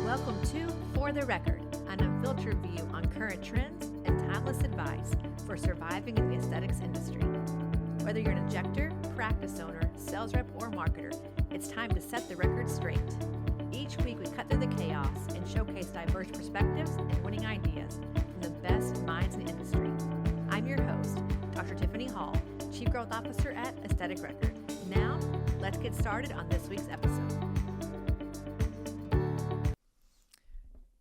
Welcome to For the Record, an unfiltered view on current trends and timeless advice for surviving in the aesthetics industry. Whether you're an injector, practice owner, sales rep, or marketer, it's time to set the record straight. Each week we cut through the chaos and showcase diverse perspectives and winning ideas from the best minds in the industry. I'm your host, Dr. Tiffany Hall, Chief Growth Officer at Aesthetic Record. Now, let's get started on this week's episode.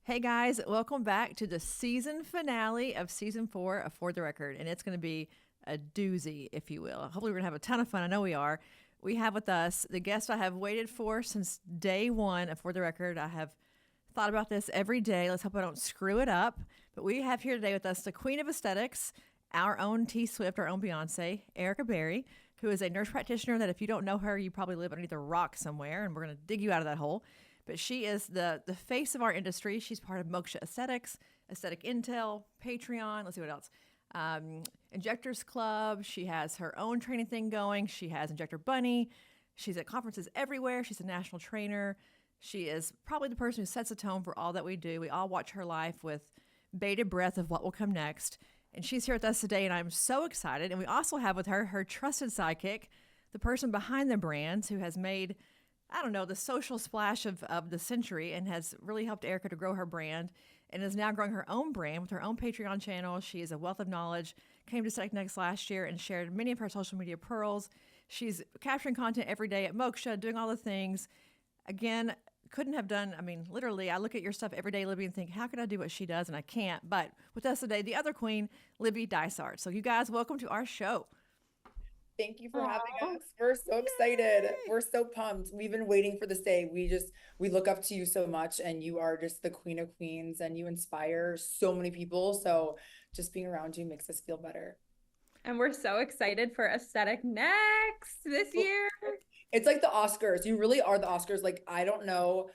Hey guys, welcome back to the season finale of season 4 of For the Record, and it's going to be a doozy, if you will. Hopefully we're going to have a ton of fun. I know we are. We have with us the guest I have waited for since day one of For the Record. I have thought about this every day. Let's hope I don't screw it up. But we have here today with us the Queen of Aesthetics, our own T Swift, our own Beyonce, Erika Barry, who is a nurse practitioner that if you don't know her, you probably live underneath a rock somewhere, and we're going to dig you out of that hole. But she is the face of our industry. She's part of Moksha Aesthetics, Aesthetic Intel, Patreon. Let's see what else. Injectors Club. She has her own training thing going. She has Injector Bunny. She's at conferences everywhere. She's a national trainer. She is probably the person who sets the tone for all that we do. We all watch her life with bated breath of what will come next. And she's here with us today, and I'm so excited. And we also have with her her trusted sidekick, the person behind the brands who has made, I don't know, the social splash of the century and has really helped Erika to grow her brand and is now growing her own brand with her own Patreon channel. She is a wealth of knowledge, came to Aesthetic Next last year and shared many of her social media pearls. She's capturing content every day at Moksha, doing all the things. Again, couldn't have done, literally, I look at your stuff every day, Libby, and think, how could I do what she does? And I can't. But with us today, the other queen, Libby Dysart. So you guys, welcome to our show. Thank you for having us. We're so excited. We're so pumped. We've been waiting for this day. We look up to you so much, and you are just the queen of queens, and you inspire so many people. So just being around you makes us feel better. And we're so excited for Aesthetic Next this year. It's like the Oscars. You really are the Oscars. Like, I don't know.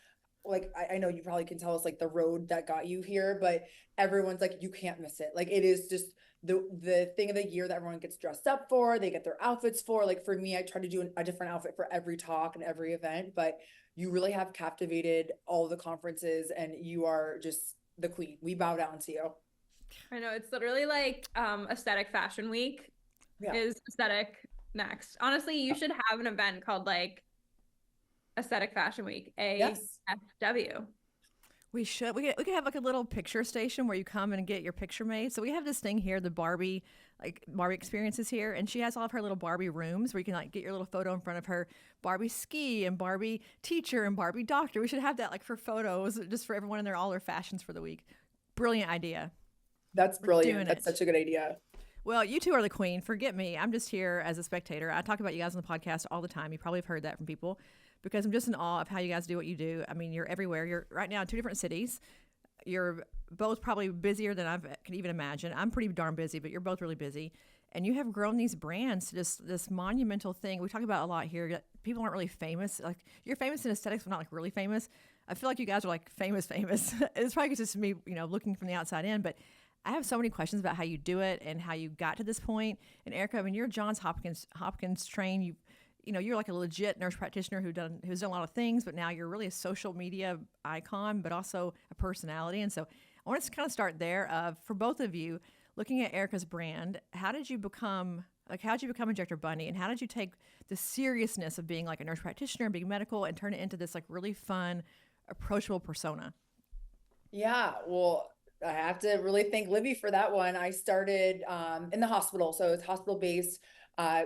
Like, I know you probably can tell us like the road that got you here, but everyone's like, you can't miss it. Like, it is just the thing of the year that everyone gets dressed up for, they get their outfits for. Like, for me, I try to do a different outfit for every talk and every event, but you really have captivated all the conferences, and you are just the queen. We bow down to you. I know, it's literally like Aesthetic Fashion Week is Aesthetic Next. Honestly, you should have an event called like Aesthetic Fashion Week, AFW. We should. We could have like a little picture station where you come and get your picture made. So we have this thing here, the Barbie experiences here, and she has all of her little Barbie rooms where you can like get your little photo in front of her Barbie ski and Barbie teacher and Barbie doctor. We should have that like for photos, just for everyone in their all their fashions for the week. Brilliant idea. That's brilliant. That's such a good idea. Well, you two are the queen. Forget me. I'm just here as a spectator. I talk about you guys on the podcast all the time. You probably have heard that from people, because I'm just in awe of how you guys do what you do. I mean, you're everywhere. You're right now in 2 different cities. You're both probably busier than I can even imagine. I'm pretty darn busy, but you're both really busy. And you have grown these brands to just this monumental thing. We talk about a lot here. People aren't really famous. Like, you're famous in aesthetics, but not like really famous. I feel like you guys are like famous. It's probably just me, looking from the outside in, but I have so many questions about how you do it and how you got to this point. And Erika, you're Johns Hopkins trained. You're like a legit nurse practitioner who's done a lot of things, but now you're really a social media icon, but also a personality. And so I want to kind of start there. For both of you, looking at Erika's brand, how did you become Injector Bunny, and how did you take the seriousness of being like a nurse practitioner, being medical, and turn it into this like really fun, approachable persona? Yeah, well, I have to really thank Libby for that one. I started in the hospital, so it's hospital-based.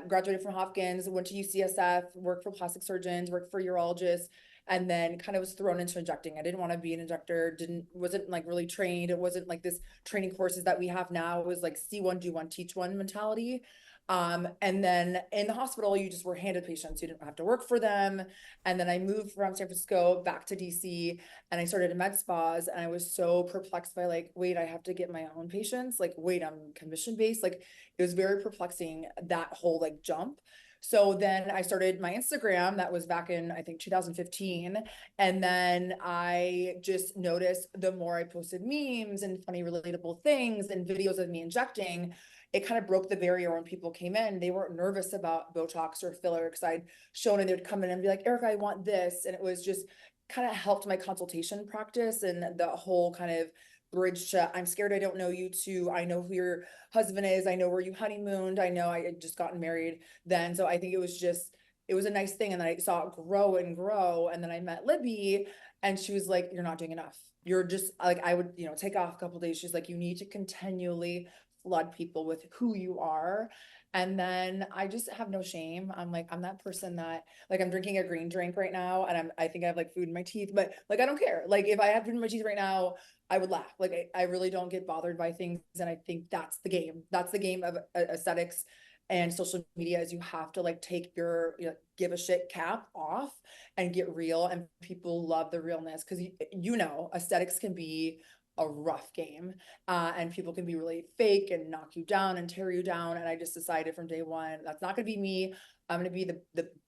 Graduated from Hopkins, went to UCSF, worked for plastic surgeons, worked for urologists, and then kind of was thrown into injecting. I didn't want to be an injector, wasn't like really trained. It wasn't like this training courses that we have now. It was like see one, do one, teach one mentality. And then in the hospital, you just were handed patients. You didn't have to work for them. And then I moved from San Francisco back to DC, and I started in med spas. And I was so perplexed by like, wait, I have to get my own patients. Like, wait, I'm commission based. Like, it was very perplexing, that whole like jump. So then I started my Instagram. That was back in, I think, 2015. And then I just noticed the more I posted memes and funny, relatable things and videos of me injecting, it kind of broke the barrier. When people came in, they weren't nervous about Botox or filler, because I'd shown, and they'd come in and be like, Erika, I want this. And it was just kind of helped my consultation practice and the whole kind of bridge to I'm scared I don't know you to I know who your husband is, I know where you honeymooned, I know I had just gotten married then. So I think it was a nice thing. And then I saw it grow and grow. And then I met Libby and she was like, you're not doing enough. You're just like, I would, take off a couple of days. She's like, you need to continually flood people with who you are. And then I just have no shame. I'm like, I'm that person that like, I'm drinking a green drink right now. And I think I have like food in my teeth, but like, I don't care. Like if I have food in my teeth right now, I would laugh. Like I really don't get bothered by things. And I think that's the game. That's the game of aesthetics and social media is you have to like take your give a shit cap off and get real. And people love the realness because aesthetics can be a rough game and people can be really fake and knock you down and tear you down. And I just decided from day one, that's not going to be me. I'm going to be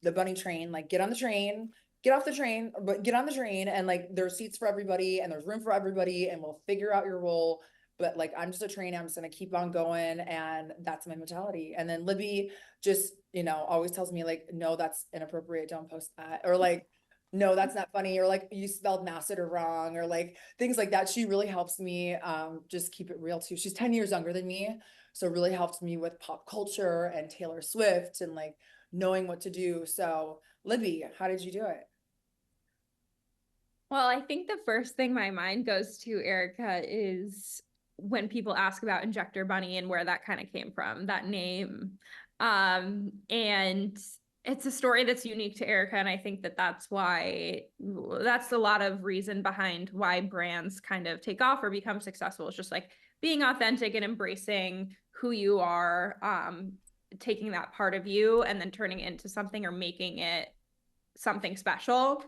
the bunny train, like get on the train, get off the train, but get on the train. And like, there's seats for everybody and there's room for everybody and we'll figure out your role. But like, I'm just a train. I'm just going to keep on going. And that's my mentality. And then Libby just, always tells me like, no, that's inappropriate. Don't post that. Or like, no, that's not funny. Or like you spelled masseter wrong or like things like that. She really helps me just keep it real too. She's 10 years younger than me. So really helps me with pop culture and Taylor Swift and like knowing what to do. So Libby, how did you do it? Well, I think the first thing my mind goes to, Erika, is when people ask about Injector Bunny and where that kind of came from, that name. And it's a story that's unique to Erika. And I think that's a lot of reason behind why brands kind of take off or become successful. It's just like being authentic and embracing who you are, taking that part of you and then turning it into something or making it something special.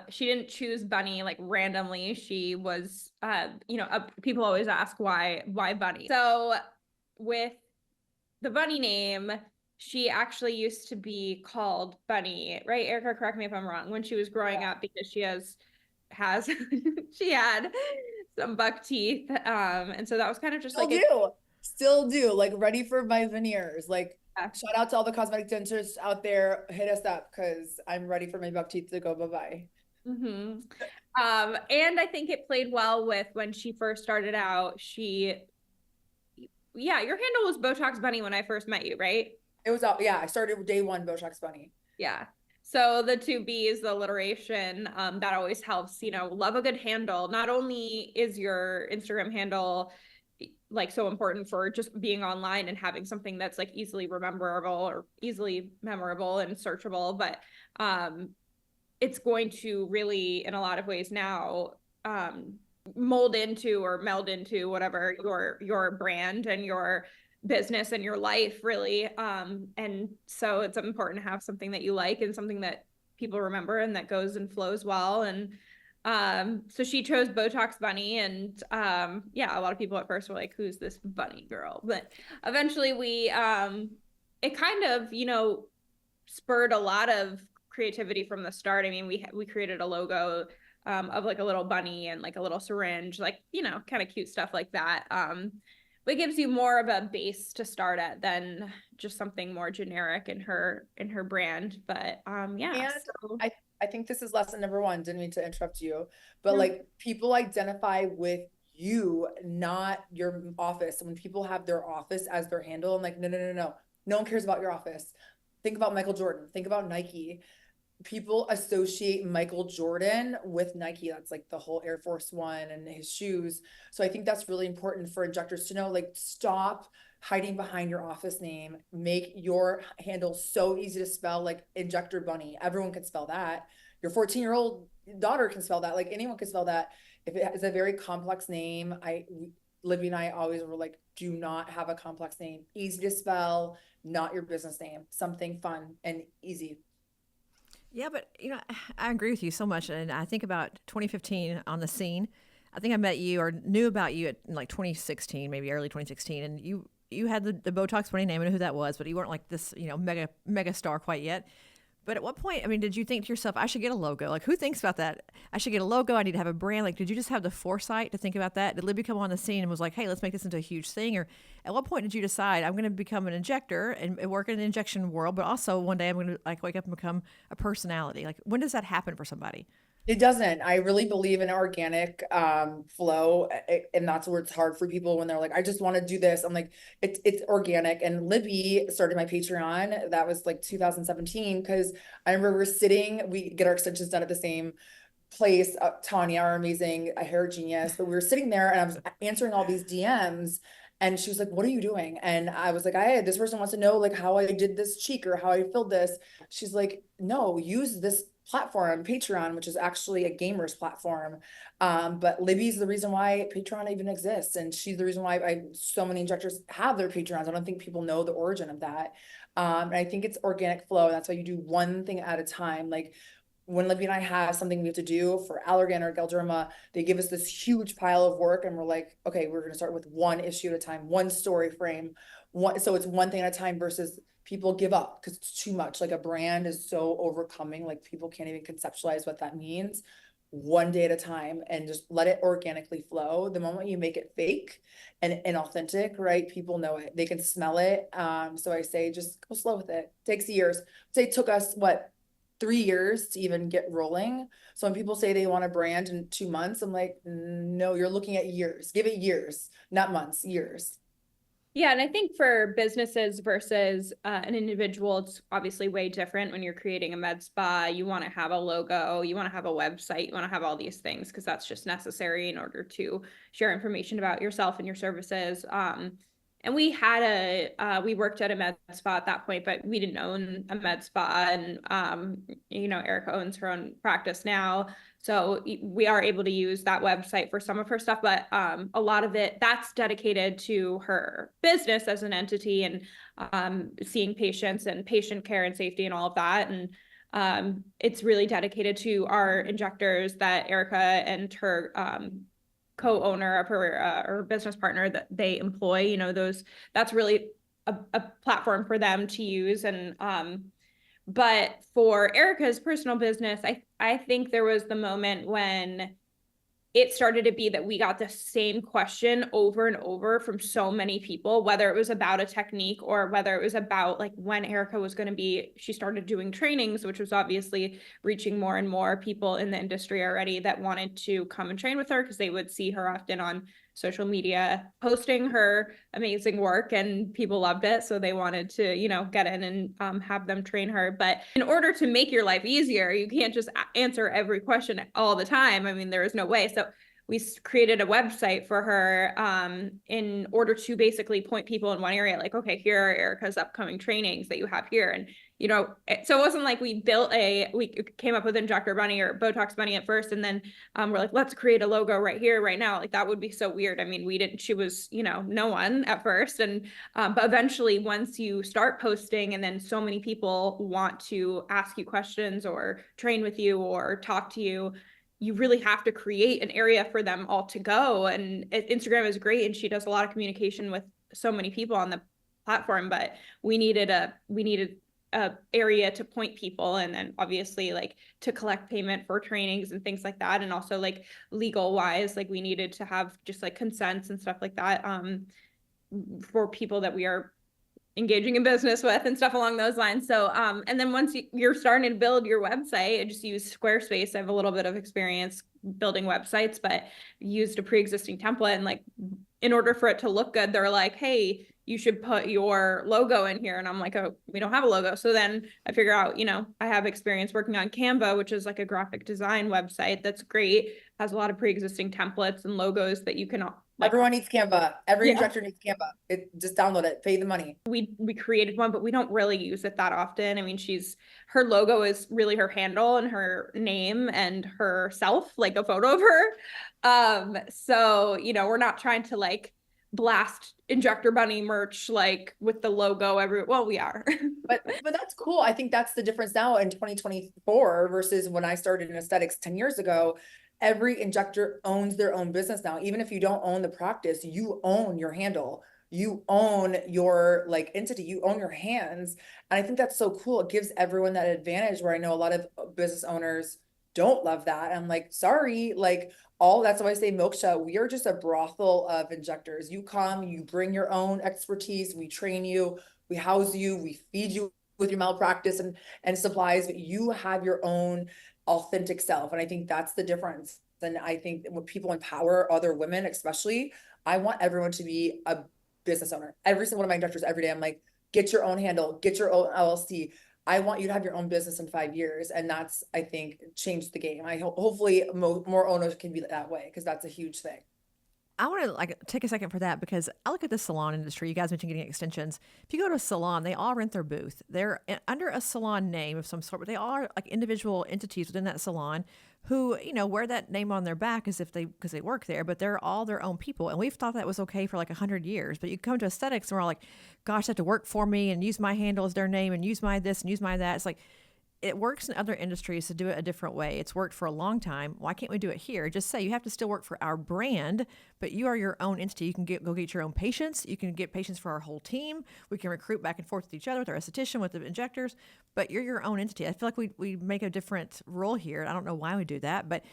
She didn't choose Bunny like randomly. She was, people always ask why Bunny. So with the Bunny name, she actually used to be called Bunny, right? Erika, correct me if I'm wrong, when she was growing up because she had some buck teeth. And so that was kind of just still do like ready for my veneers. Like shout out to all the cosmetic dentists out there. Hit us up because I'm ready for my buck teeth to go bye-bye. Mm-hmm. And I think it played well with when she first started out. Your handle was Botox Bunny when I first met you, right? It was I started with day one Botox Bunny. Yeah. So the 2 B's, the alliteration, that always helps, love a good handle. Not only is your Instagram handle like so important for just being online and having something that's like easily memorable and searchable, but it's going to really, in a lot of ways now, mold into or meld into whatever your brand and your business and your life really. And so it's important to have something that you like and something that people remember and that goes and flows well. And so she chose Botox Bunny and a lot of people at first were like, who's this bunny girl? But eventually it kind of, spurred a lot of creativity from the start. I mean, we created a logo of like a little bunny and like a little syringe, like, kind of cute stuff like that. But it gives you more of a base to start at than just something more generic in her brand. But I think this is lesson number 1. Didn't mean to interrupt you, but like people identify with you, not your office. When people have their office as their handle, I'm like, no. No one cares about your office. Think about Michael Jordan. Think about Nike. People associate Michael Jordan with Nike. That's like the whole Air Force One and his shoes. So I think that's really important for injectors to know, like, stop hiding behind your office name. Make your handle so easy to spell, like Injector Bunny. Everyone can spell that. Your 14-year-old daughter can spell that. Like anyone can spell that. If it is a very complex name, Libby and I always were like, do not have a complex name. Easy to spell, not your business name. Something fun and easy. Yeah, but I agree with you so much. And I think about 2015 on the scene. I think I met you or knew about you in like 2016, maybe early 2016. And you had the Botox Bunny name. I know who that was, but you weren't like this, mega star quite yet. But at what point, did you think to yourself, I should get a logo? Like, who thinks about that? I should get a logo. I need to have a brand. Like, did you just have the foresight to think about that? Did Libby come on the scene and was like, hey, let's make this into a huge thing? Or at what point did you decide I'm going to become an injector and work in the injection world, but also one day I'm going to like wake up and become a personality? Like, when does that happen for somebody? It doesn't. I really believe in organic flow, and that's where it's hard for people when they're like, I just want to do this. I'm like, it's organic. And Libby started my Patreon. That was like 2017 because I remember we're sitting, we get our extensions done at the same place. Tanya, our amazing hair genius, but we were sitting there and I was answering all these DMs. And she was like, what are you doing? And I was like, this person wants to know like how I did this cheek or how I filled this. She's like, no, use this platform, Patreon, which is actually a gamer's platform. But Libby's the reason why Patreon even exists. And she's the reason why so many injectors have their Patreons. I don't think people know the origin of that. And I think it's organic flow. That's why you do one thing at a time. Like when Libby and I have something we have to do for Allergan or Galderma, they give us this huge pile of work and we're like, okay, we're going to start with one issue at a time, one story frame. So it's one thing at a time versus people give up because it's too much. Like a brand is so overcoming, like people can't even conceptualize what that means. One day at a time and just let it organically flow. The moment you make it fake and inauthentic, right? People know it, they can smell it. So I say, just go slow with it. Takes years. Say it took us 3 years to even get rolling. So when people say they want a brand in 2 months, I'm like, no, you're looking at years. Give it years, not months, years. Yeah, and I think for businesses versus an individual, it's obviously way different when you're creating a med spa. You want to have a logo, you want to have a website, you want to have all these things because that's just necessary in order to share information about yourself and your services. And we had we worked at a med spa at that point, but we didn't own a med spa. And, Erika owns her own practice now. So we are able to use that website for some of her stuff, but a lot of it, that's dedicated to her business as an entity and seeing patients and patient care and safety and all of that. And it's really dedicated to our injectors that Erika and her co-owner of her or business partner that they employ, that's really a platform for them to use. And but for Erika's personal business, I think there was the moment when it started to be that we got the same question over and over from so many people, whether it was about a technique or whether it was about like when Erika was going to be, she started doing trainings, which was obviously reaching more and more people in the industry already that wanted to come and train with her because they would see her often on social media posting her amazing work and people loved it. So they wanted to, get in and have them train her. But in order to make your life easier, you can't just answer every question all the time. I mean, there is no way. So we created a website for her in order to basically point people in one area, like, okay, here are Erika's upcoming trainings that you have here. And, so it wasn't like we came up with Injector Bunny or Botox Bunny at first. And then we're like, let's create a logo right here, right now. Like that would be so weird. I mean, she was, no one at first. And, but eventually once you start posting and then so many people want to ask you questions or train with you or talk to you, you really have to create an area for them all to go. And Instagram is great. And she does a lot of communication with so many people on the platform, but we needed a area to point people. And then obviously like to collect payment for trainings and things like that. And also like legal wise, like we needed to have just like consents and stuff like that for people that we are engaging in business with and stuff along those lines. So, and then once you're starting to build your website, I just use Squarespace. I have a little bit of experience building websites, but used a pre-existing template. And like, in order for it to look good, they're like, hey, you should put your logo in here. And I'm like, oh, we don't have a logo. So then I figure out, I have experience working on Canva, which is like a graphic design website. That's great. Has a lot of pre-existing templates and logos that you can everyone needs Canva. Every injector needs Canva. Just download it, pay the money. We created one, but we don't really use it that often. I mean, her logo is really her handle and her name and herself, like a photo of her. So, we're not trying to like blast Injector Bunny merch like with the logo well, we are. but that's cool. I think that's the difference now in 2024 versus when I started in aesthetics 10 years ago. Every injector owns their own business now. Even if you don't own the practice, you own your handle. You own your like entity, you own your hands. And I think that's so cool. It gives everyone that advantage where I know a lot of business owners don't love that. I'm like, sorry, like that's why I say Moksha, we are just a brothel of injectors. You come, you bring your own expertise, we train you, we house you, we feed you with your malpractice and supplies, but you have your own authentic self. And I think that's the difference. And I think when people empower other women, especially, I want everyone to be a business owner. Every single one of my instructors every day, I'm like, get your own handle, get your own LLC. I want you to have your own business in 5 years. And that's, I think, changed the game. I hope hopefully more owners can be that way, because that's a huge thing. I want to take a second for that, because I look at the salon industry. You guys mentioned getting extensions. If you go to a salon, they all rent their booth. They're under a salon name of some sort, but they all are like individual entities within that salon who, wear that name on their back as if because they work there, but they're all their own people. And we've thought that was okay for like 100 years. But you come to aesthetics and we're all like, gosh, they have to work for me and use my handle as their name and use my this and use my that. It's like, it works in other industries to do it a different way. It's worked for a long time. Why can't we do it here? Just say you have to still work for our brand, but you are your own entity. You can go get your own patients. You can get patients for our whole team. We can recruit back and forth with each other, with our esthetician, with the injectors, but you're your own entity. I feel like we make a different role here. I don't know why we do that, but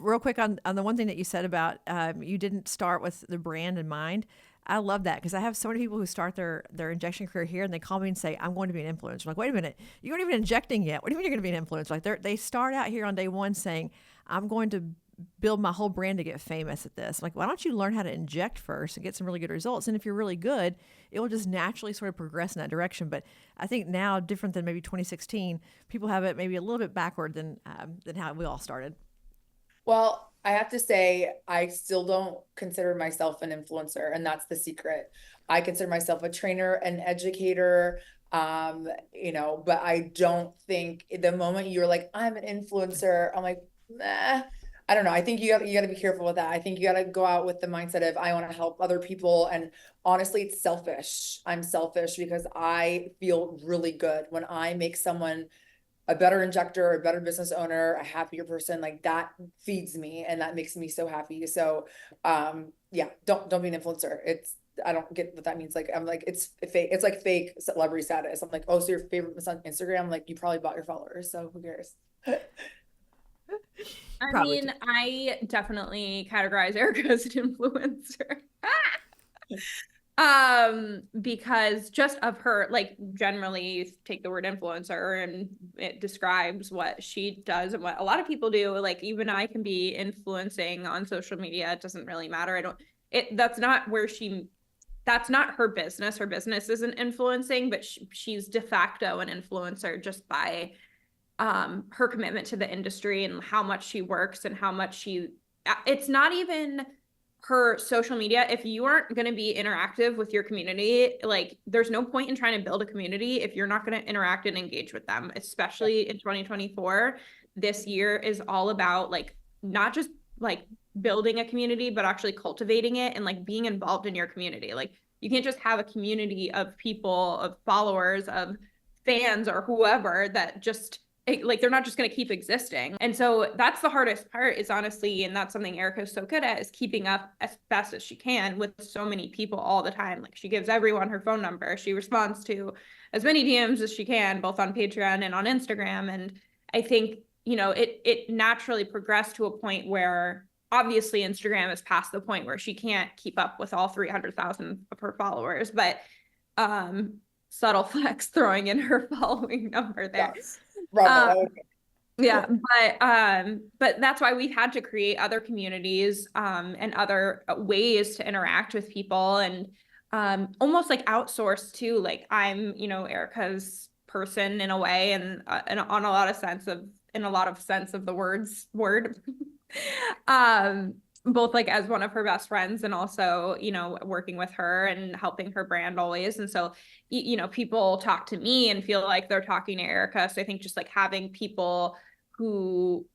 real quick on the one thing that you said about you didn't start with the brand in mind. I love that, because I have so many people who start their injection career here and they call me and say, I'm going to be an influencer. I'm like, wait a minute, you aren't even injecting yet. What do you mean you're going to be an influencer? Like they start out here on day one saying, I'm going to build my whole brand to get famous at this. I'm like, why don't you learn how to inject first and get some really good results? And if you're really good, it will just naturally sort of progress in that direction. But I think now, different than maybe 2016, people have it maybe a little bit backward than how we all started. Well, I have to say, I still don't consider myself an influencer, and that's the secret. I consider myself a trainer, an educator, but I don't think the moment you're like, I'm an influencer, I'm like, nah. I don't know. I think you got to be careful with that. I think you got to go out with the mindset of, I want to help other people. And honestly, it's selfish. I'm selfish because I feel really good when I make someone a better injector, a better business owner, a happier person. Like, that feeds me and that makes me so happy. So, yeah, don't be an influencer. I don't get what that means. Like, I'm like, it's fake. It's like fake celebrity status. I'm like, oh, so your favorite was on Instagram? Like, you probably bought your followers. So who cares? I mean, I definitely categorize Erika as an influencer. Because just of her, like, generally take the word influencer and it describes what she does and what a lot of people do. Like, even I can be influencing on social media. It doesn't really matter. That's not her business. Her business isn't influencing, but she's de facto an influencer just by her commitment to the industry and how much she works and how much it's not even her social media. If you aren't going to be interactive with your community, like, there's no point in trying to build a community if you're not going to interact and engage with them, especially in 2024. This year is all about, like, not just like building a community, but actually cultivating it and like being involved in your community. Like, you can't just have a community of people, of followers, of fans or whoever that just like, they're not just going to keep existing. And so that's the hardest part, is honestly, and that's something Erika's so good at, is keeping up as best as she can with so many people all the time. Like, she gives everyone her phone number. She responds to as many DMs as she can, both on Patreon and on Instagram. And I think, it naturally progressed to a point where obviously Instagram is past the point where she can't keep up with all 300,000 of her followers, but subtle flex throwing in her following number there. Yes. Yeah, but that's why we had to create other communities and other ways to interact with people, and almost like outsource too. Like, I'm, Erika's person in a way, and on a lot of sense of the word. Both like as one of her best friends and also, working with her and helping her brand always. And so, people talk to me and feel like they're talking to Erika. So I think just like having people who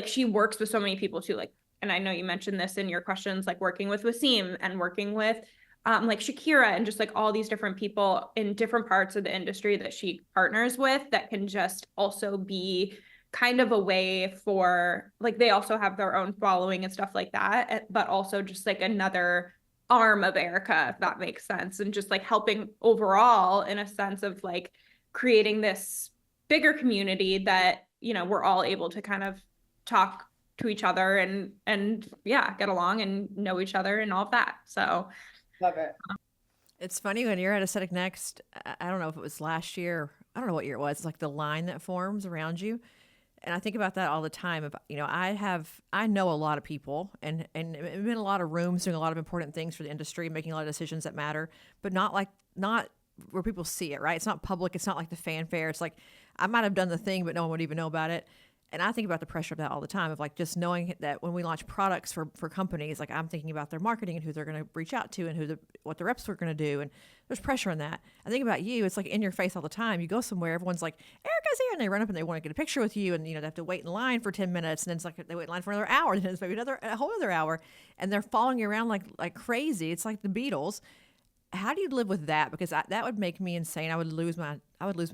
she works with so many people too. Like, and I know you mentioned this in your questions, like working with Wasim and working with like Shakira and just like all these different people in different parts of the industry that she partners with, that can just also be kind of a way for, like, they also have their own following and stuff like that, but also just like another arm of Erika, if that makes sense, and just like helping overall in a sense of like creating this bigger community that, we're all able to kind of talk to each other and yeah, get along and know each other and all of that. So love it. It's funny when you're at Aesthetic Next, I don't know if it was last year, I don't know what year it was, it's like the line that forms around you. And I think about that all the time. I know a lot of people and I'm in a lot of rooms doing a lot of important things for the industry, making a lot of decisions that matter, but not where people see it, right? It's not public. It's not like the fanfare. It's like I might have done the thing, but no one would even know about it. And I think about the pressure of that all the time, of like just knowing that when we launch products for companies, like I'm thinking about their marketing and who they're going to reach out to and what the reps are going to do. And there's pressure on that. I think about you, it's like in your face all the time. You go somewhere, everyone's like, Erica's here. And they run up and they want to get a picture with you. And, they have to wait in line for 10 minutes. And then it's like they wait in line for another hour. And then it's maybe a whole other hour. And they're following you around like crazy. It's like the Beatles. How do you live with that? Because that would make me insane. I would lose my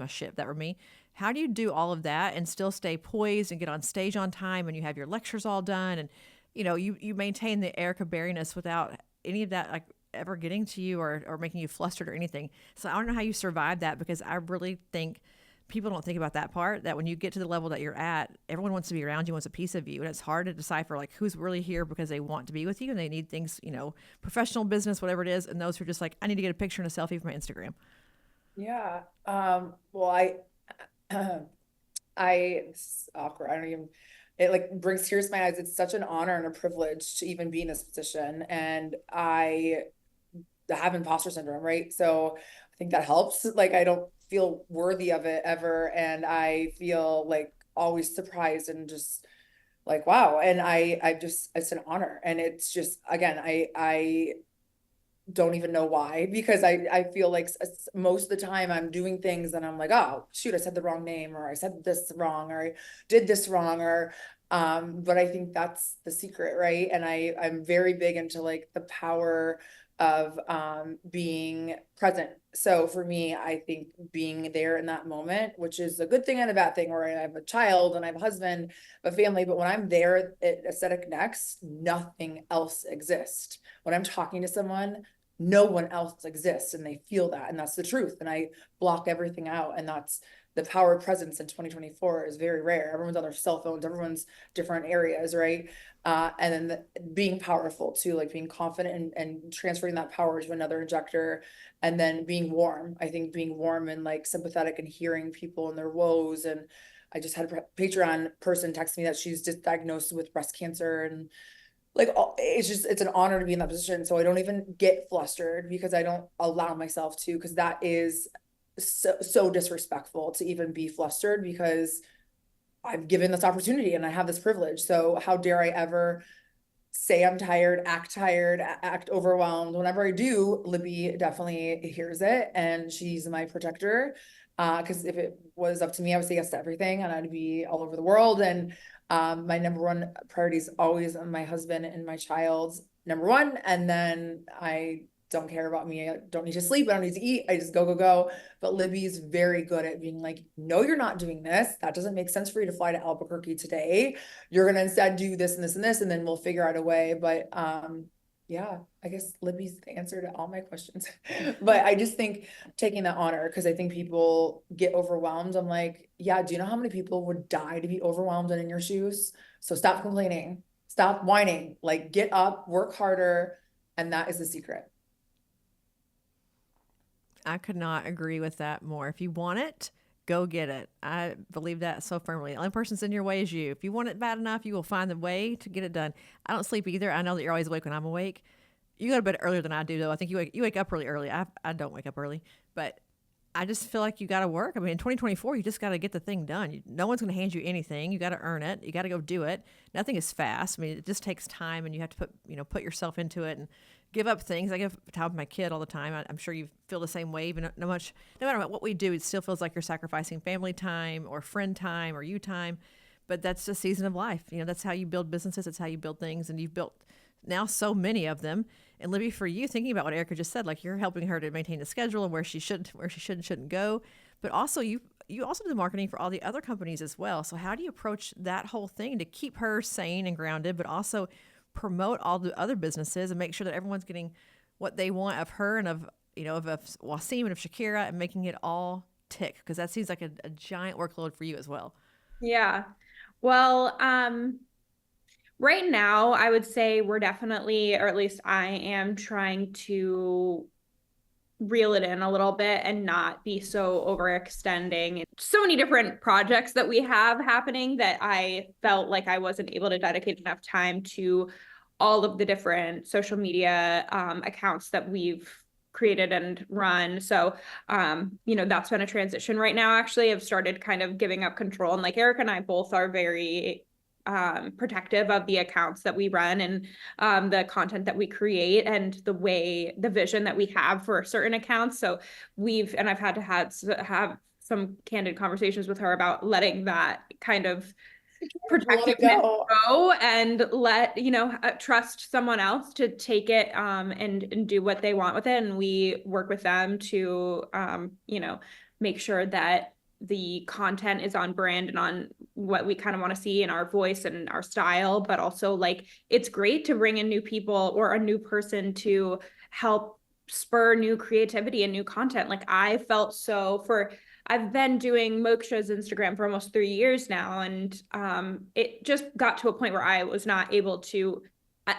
shit if that were me. How do you do all of that and still stay poised and get on stage on time and you have your lectures all done and you maintain the Erika Barryness without any of that like ever getting to you or making you flustered or anything. So I don't know how you survive that, because I really think people don't think about that part, that when you get to the level that you're at, everyone wants to be around you, wants a piece of you. And it's hard to decipher like who's really here because they want to be with you and they need things, professional business, whatever it is. And those who are just like, I need to get a picture and a selfie for my Instagram. Yeah. Well, it's awkward. I don't even, it like brings tears to my eyes. It's such an honor and a privilege to even be in this position. And I have imposter syndrome, right? So I think that helps. Like, I don't feel worthy of it ever. And I feel like always surprised and just like, wow. And it's an honor. And it's just, again, I don't even know why, because I feel like most of the time I'm doing things and I'm like, oh shoot, I said the wrong name, or I said this wrong, or I did this wrong, or but I think that's the secret, right? And I'm very big into like the power of being present. So for me, I think being there in that moment, which is a good thing and a bad thing, where I have a child and I have a husband, a family, but when I'm there at Aesthetic Next, nothing else exists. When I'm talking to someone, no one else exists, and they feel that, and that's the truth. And I block everything out, and that's the power of presence in 2024 is very rare. Everyone's on their cell phones, everyone's different areas, right? And then being powerful too, like being confident and transferring that power to another injector, and then being warm. I think being warm and like sympathetic and hearing people and their woes. And I just had a Patreon person text me that she's just diagnosed with breast cancer, and like it's an honor to be in that position. So I don't even get flustered, because I don't allow myself to, because that is so disrespectful to even be flustered, because I've given this opportunity and I have this privilege. So how dare I ever say I'm tired, act overwhelmed. Whenever I do, Libby definitely hears it, and she's my protector. Because if it was up to me, I would say yes to everything and I'd be all over the world. And my number one priority is always my husband and my child's number one. And then I don't care about me. I don't need to sleep. I don't need to eat. I just go. But Libby's very good at being like, no, you're not doing this. That doesn't make sense for you to fly to Albuquerque today. You're going to instead do this and this and this, and then we'll figure out a way. But yeah, I guess Libby's the answer to all my questions. But I just think taking that honor, because I think people get overwhelmed. I'm like, yeah, do you know how many people would die to be overwhelmed and in your shoes? So stop complaining, stop whining, like get up, work harder. And that is the secret. I could not agree with that more. If you want it, go get it. I believe that so firmly. The only person's in your way is you. If you want it bad enough, you will find the way to get it done. I don't sleep either. I know that you're always awake when I'm awake. You go to bed earlier than I do, though. I think you wake up really early. I don't wake up early, but I just feel like you got to work. I mean, in 2024, you just got to get the thing done. No one's going to hand you anything. You got to earn it. You got to go do it. Nothing is fast. I mean, it just takes time, and you have to put yourself into it and give up things. I give time with my kid all the time. I'm sure you feel the same way. Even no matter what we do, it still feels like you're sacrificing family time or friend time or you time. But that's a season of life. That's how you build businesses. That's how you build things. And you've built now so many of them. And Libby, for you, thinking about what Erika just said, like you're helping her to maintain the schedule and where she should and shouldn't go. But also you also do the marketing for all the other companies as well. So how do you approach that whole thing to keep her sane and grounded, but also promote all the other businesses and make sure that everyone's getting what they want of her and of Wasim and of Shakira, and making it all tick? Because that seems like a giant workload for you as well. Yeah. Well, right now, I would say we're definitely, or at least I am trying to reel it in a little bit and not be so overextending. So many different projects that we have happening that I felt like I wasn't able to dedicate enough time to all of the different social media accounts that we've created and run. So, that's been a transition right now. Actually, I've started kind of giving up control, and like Erika and I both are very protective of the accounts that we run and the content that we create and the vision that we have for certain accounts. So I've had to have some candid conversations with her about letting that kind of protectiveness go and let, trust someone else to take it and do what they want with it. And we work with them to, make sure that the content is on brand and on what we kind of want to see in our voice and our style, but also like it's great to bring in new people or a new person to help spur new creativity and new content. Like I've been doing Moksha's Instagram for almost 3 years now, and it just got to a point where I was not able to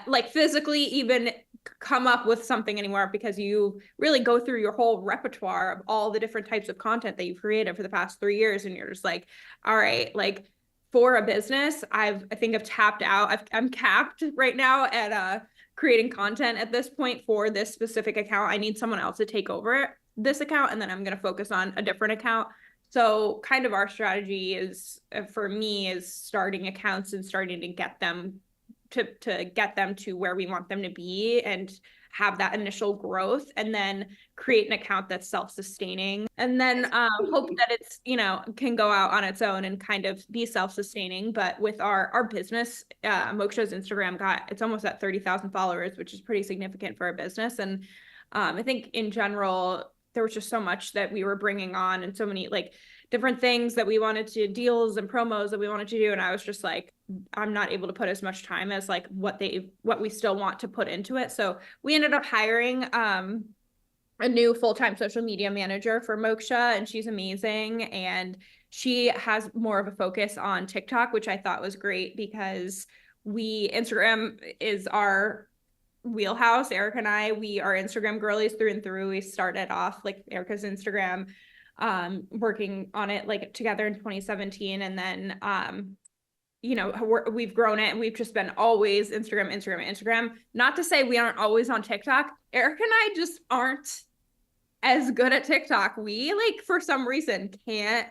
like physically even come up with something anymore, because you really go through your whole repertoire of all the different types of content that you've created for the past 3 years, and you're just like, all right, like for a business, I think I've tapped out. I'm capped right now at creating content at this point for this specific account. I need someone else to take over this account, and then I'm going to focus on a different account. So kind of our strategy is, for me, is starting accounts and starting to get them to where we want them to be and have that initial growth, and then create an account that's self-sustaining, and then hope that it's, can go out on its own and kind of be self-sustaining. But with our business, Moksha's Instagram it's almost at 30,000 followers, which is pretty significant for a business. And I think in general, there was just so much that we were bringing on, and so many like different things that we wanted to, deals and promos that we wanted to do. And I was just like, I'm not able to put as much time as like what we still want to put into it. So we ended up hiring a new full-time social media manager for Moksha, and she's amazing. And she has more of a focus on TikTok, which I thought was great, because Instagram is our wheelhouse. Erika and I, we are Instagram girlies through and through. We started off like Erika's Instagram, working on it like together in 2017. And then, we've grown it, and we've just been always Instagram. Not to say we aren't always on TikTok. Erika and I just aren't as good at TikTok. We like, for some reason, can't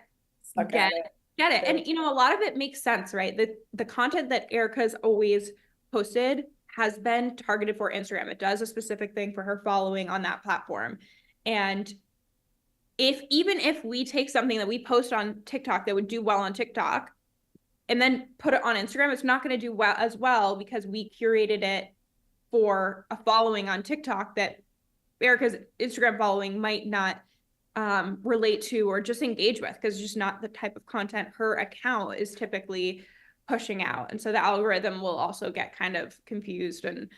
get it. And, a lot of it makes sense, right? The content that Erika's always posted has been targeted for Instagram. It does a specific thing for her following on that platform. And even if we take something that we post on TikTok that would do well on TikTok and then put it on Instagram, it's not going to do well as well, because we curated it for a following on TikTok that Erika's Instagram following might not relate to or just engage with, because it's just not the type of content her account is typically pushing out. And so the algorithm will also get kind of confused and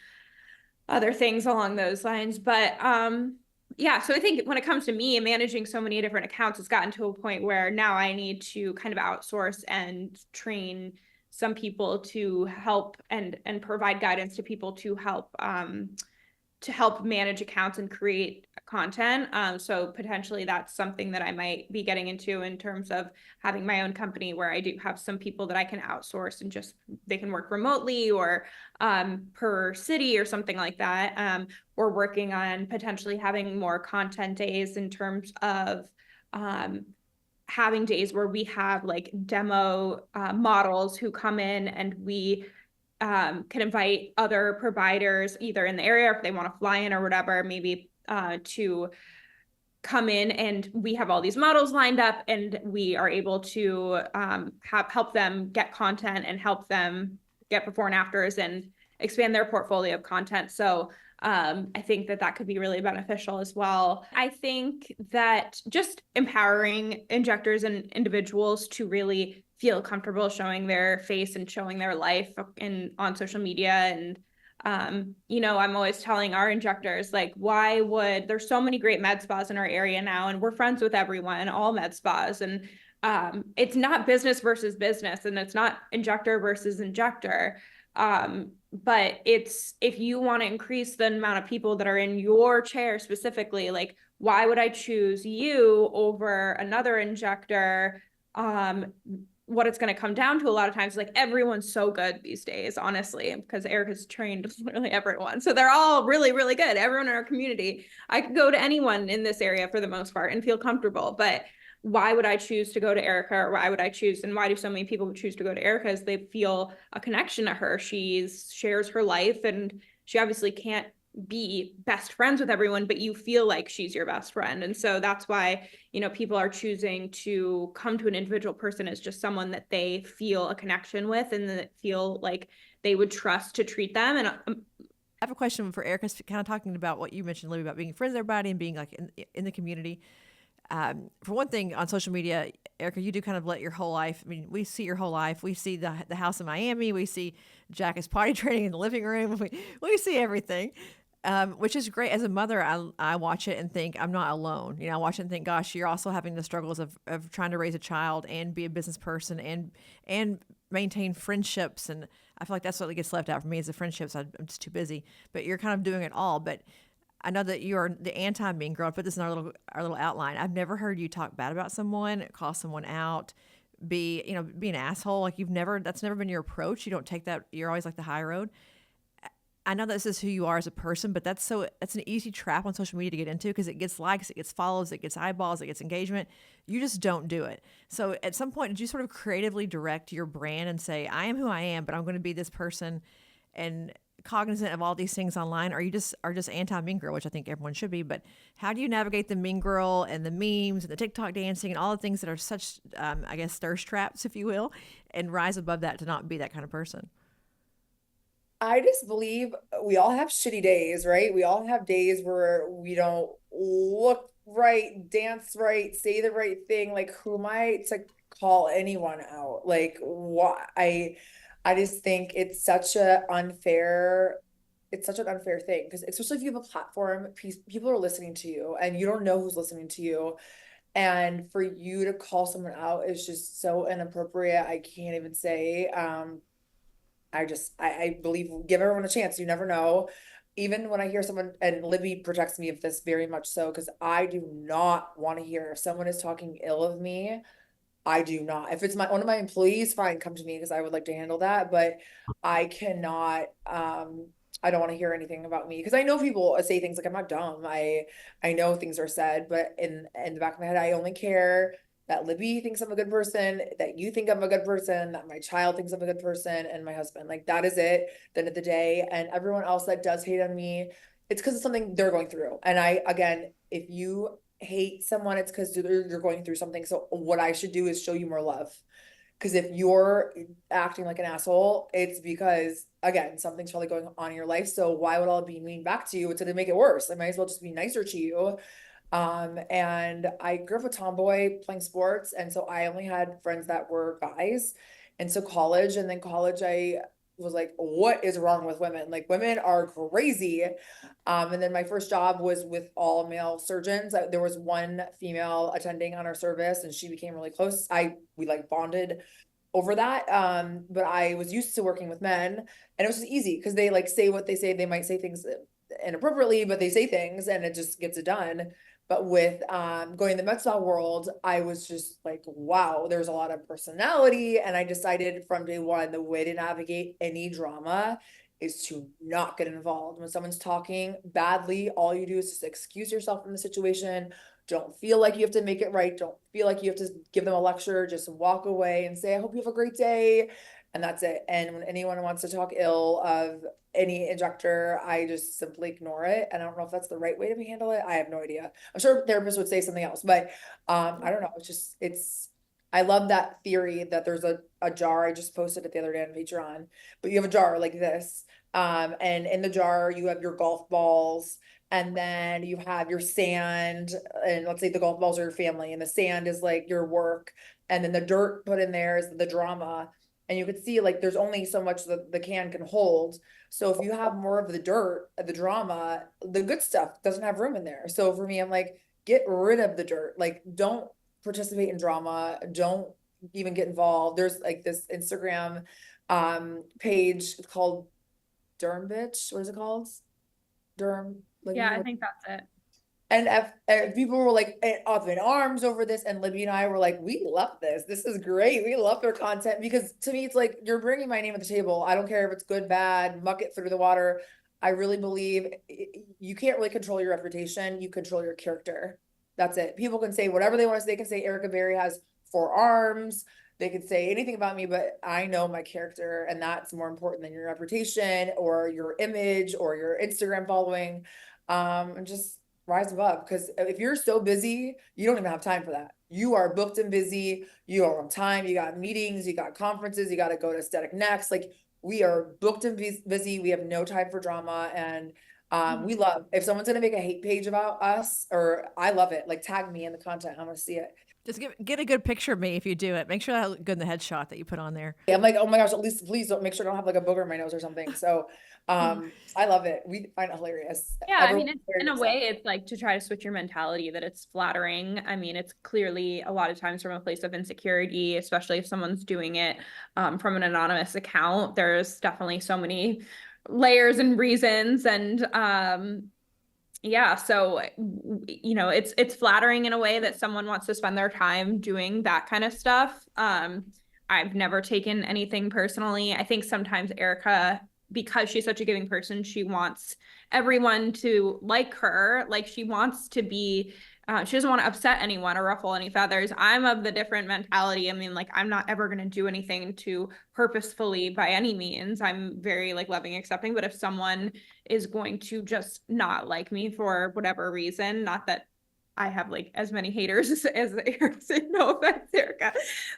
other things along those lines. But so I think when it comes to me managing so many different accounts, it's gotten to a point where now I need to kind of outsource and train some people to help and provide guidance to people to help manage accounts and create content. So potentially that's something that I might be getting into in terms of having my own company, where I do have some people that I can outsource and just, they can work remotely or per city or something like that. Or working on potentially having more content days, in terms of having days where we have like demo models who come in, and we can invite other providers either in the area, if they want to fly in or whatever, maybe to come in, and we have all these models lined up, and we are able to help them get content and help them get before and afters and expand their portfolio of content. So I think that could be really beneficial as well. I think that just empowering injectors and individuals to really feel comfortable showing their face and showing their life on social media. And, I'm always telling our injectors, like, there's so many great med spas in our area now, and we're friends with everyone, all med spas. And it's not business versus business, and it's not injector versus injector. But it's, if you want to increase the amount of people that are in your chair specifically, like, why would I choose you over another injector? What it's going to come down to a lot of times, like everyone's so good these days, honestly, because Erika's trained literally everyone. So they're all really, really good. Everyone in our community. I could go to anyone in this area for the most part and feel comfortable. But why would I choose to go to Erika, or why would I choose, and why do so many people choose to go to Erika is they feel a connection to her. She shares her life, and she obviously can't be best friends with everyone, but you feel like she's your best friend. And so that's why, people are choosing to come to an individual person as just someone that they feel a connection with and that feel like they would trust to treat them. And I have a question for Erica, kind of talking about what you mentioned, Libby, about being friends with everybody and being like in the community. For one thing, on social media, Erika, you do kind of let your whole life. I mean, we see your whole life. We see the house in Miami. We see Jack is potty training in the living room. We see everything. Which is great. As a mother, I watch it and think I'm not alone. I watch it and think, gosh, you're also having the struggles of trying to raise a child and be a business person and maintain friendships. And I feel like that's what gets left out for me is the friendships. I'm just too busy. But you're kind of doing it all. But I know that you are the anti-mean girl. I put this in our little outline. I've never heard you talk bad about someone, call someone out, be an asshole. Like that's never been your approach. You don't take that. You're always like the high road. I know this is who you are as a person, but that's an easy trap on social media to get into because it gets likes, it gets follows, it gets eyeballs, it gets engagement. You just don't do it. So at some point, did you sort of creatively direct your brand and say, I am who I am, but I'm going to be this person and cognizant of all these things online? Or you just anti-mean girl, which I think everyone should be, but how do you navigate the mean girl and the memes and the TikTok dancing and all the things that are such, I guess, thirst traps, if you will, and rise above that to not be that kind of person? I just believe we all have shitty days, right? We all have days where we don't look right, dance right, say the right thing. Like, who am I to call anyone out? Like, why? I just think it's such an unfair thing because especially if you have a platform, people are listening to you and you don't know who's listening to you. And for you to call someone out is just so inappropriate. I can't even say. I believe give everyone a chance. You never know. Even when I hear someone, and Libby protects me of this very much so, because I do not want to hear if someone is talking ill of me. I do not. If it's one of my employees, fine, come to me because I would like to handle that. But I cannot. I don't want to hear anything about me because I know people say things like I'm not dumb. I know things are said, but in the back of my head, I only care that Libby thinks I'm a good person, that you think I'm a good person, that my child thinks I'm a good person, and my husband. Like that is it. At the end of the day, and everyone else that does hate on me, it's because it's something they're going through. And again, if you hate someone, it's because you're going through something. So what I should do is show you more love. Because if you're acting like an asshole, it's because, again, something's probably going on in your life. So why would I be mean back to you? It's going to make it worse. I might as well just be nicer to you. And I grew up a tomboy playing sports. And so I only had friends that were guys. And so college, I was like, what is wrong with women? Like women are crazy. And then my first job was with all male surgeons. There was one female attending on our service and she became really close. We like bonded over that. But I was used to working with men and it was just easy because they like say what they say. They might say things inappropriately, but they say things and it just gets it done. But with going in the med spa world, I was just like, wow, there's a lot of personality. And I decided from day one, the way to navigate any drama is to not get involved. When someone's talking badly, all you do is just excuse yourself from the situation. Don't feel like you have to make it right. Don't feel like you have to give them a lecture. Just walk away and say, I hope you have a great day. And that's it. And when anyone wants to talk ill of any injector, I just simply ignore it. And I don't know if that's the right way to handle it. I have no idea. I'm sure therapists would say something else, but I don't know. I love that theory that there's a jar. I just posted it the other day on Patreon, but you have a jar like this. And in the jar, you have your golf balls and then you have your sand, and let's say the golf balls are your family and the sand is like your work. And then the dirt put in there is the drama. And you could see like there's only so much the can can hold. So if you have more of the dirt, the drama, the good stuff doesn't have room in there. So for me, I'm like, get rid of the dirt. Like, don't participate in drama. Don't even get involved. There's like this Instagram page called Derm Bitch. What is it called? Derm. Like, Yeah, I think that's it. And if people were like up in arms over this, and Libby and I were like, we love this. This is great. We love their content, because to me, it's like, you're bringing my name at the table. I don't care if it's good, bad, muck it through the water. I really believe you can't really control your reputation. You control your character. That's it. People can say whatever they want to say. They can say Erika Barry has 4 arms. They could say anything about me, but I know my character, and that's more important than your reputation or your image or your Instagram following. And just rise above, because if you're so busy, you don't even have time for that. You are booked and busy. You are on time. You got meetings, you got conferences, you got to go to Aesthetic Next. Like, we are booked and busy. We have no time for drama. And we love, if someone's going to make a hate page about us, or I love it, like, tag me in the content. I want to see it. Just get a good picture of me if you do it. Make sure I look good in the headshot that you put on there. Yeah, I'm like, oh my gosh, at least please don't, make sure I don't have like a booger in my nose or something. So I love it. We find it hilarious. Yeah, I mean, in a way, it's like to try to switch your mentality that it's flattering. I mean, it's clearly a lot of times from a place of insecurity, especially if someone's doing it from an anonymous account. There's definitely so many layers and reasons, and yeah, so you know, it's flattering in a way that someone wants to spend their time doing that kind of stuff. I've never taken anything personally. I think sometimes Erika, because she's such a giving person, she wants everyone to like her. Like, she wants to be, she doesn't want to upset anyone or ruffle any feathers. I'm of the different mentality. I mean, like, I'm not ever going to do anything to purposefully by any means. I'm very like loving, accepting, but if someone is going to just not like me for whatever reason, not that I have like as many haters as Erika. No offense, Erika.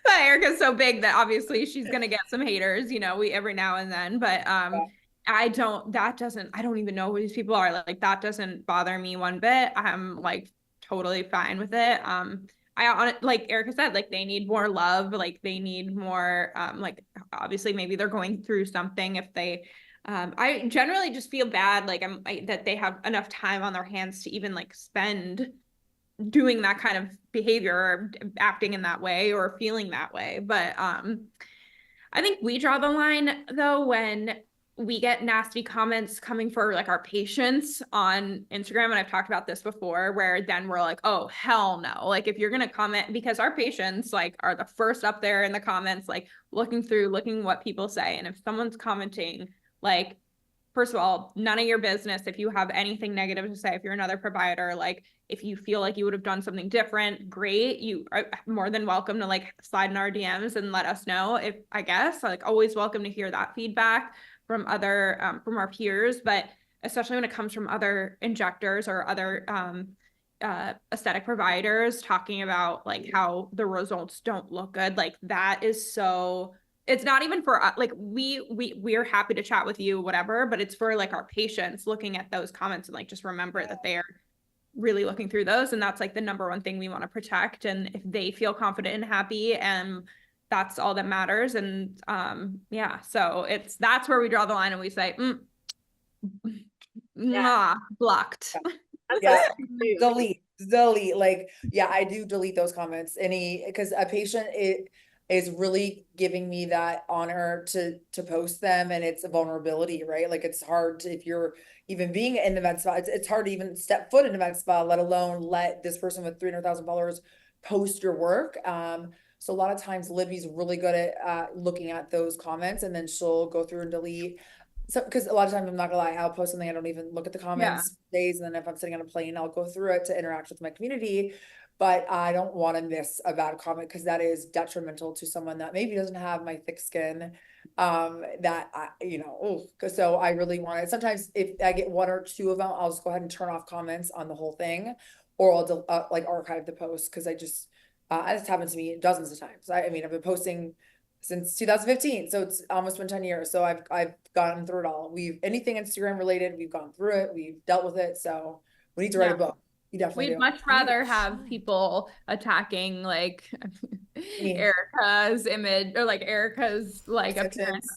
But Erika's so big that obviously she's gonna get some haters, you know, every now and then. But I don't even know who these people are. Like, that doesn't bother me one bit. I'm like totally fine with it. Like Erika said, like, they need more love, like they need more like, obviously maybe they're going through something. If they I generally just feel bad, like that they have enough time on their hands to even like spend doing that kind of behavior or acting in that way or feeling that way. But I think we draw the line though when we get nasty comments coming for like our patients on Instagram, and I've talked about this before, where then we're like, oh hell no. Like, if you're gonna comment, because our patients like are the first up there in the comments, like looking what people say. And if someone's commenting, like, first of all, none of your business. If you have anything negative to say, if you're another provider, like, if you feel like you would have done something different, great. You are more than welcome to like slide in our DMs and let us know. If, I guess, like, always welcome to hear that feedback from other, from our peers, but especially when it comes from other injectors or other aesthetic providers talking about like how the results don't look good. Like, that is so, it's not even for us. Like, we're happy to chat with you, whatever, but it's for like our patients looking at those comments and like, just remember that they're really looking through those. And that's like the number one thing we want to protect. And if they feel confident and happy, and that's all that matters. And yeah, so that's where we draw the line and we say, blocked. Yeah, delete. Like, yeah, I do delete those comments. Because a patient is really giving me that honor to post them, and it's a vulnerability, right? Like, it's hard to, if you're even being in the med spa, it's hard to even step foot in the med spa, let alone let this person with 300,000 followers post your work. So a lot of times Libby's really good at looking at those comments, and then she'll go through and delete. So, because a lot of times, I'm not gonna lie, I'll post something, I don't even look at the comments days, and then if I'm sitting on a plane, I'll go through it to interact with my community. But I don't want to miss a bad comment, because that is detrimental to someone that maybe doesn't have my thick skin. That I, so I really want it. Sometimes if I get 1 or 2 of them, I'll just go ahead and turn off comments on the whole thing, or I'll like archive the post, because I just this happened to me dozens of times. I mean, I've been posting since 2015, so it's almost been 10 years. So I've gotten through it all. Anything Instagram related, we've gone through it, we've dealt with it. So we need to write a book. We'd much rather have people attacking like Erika's image or like Erika's like appearance.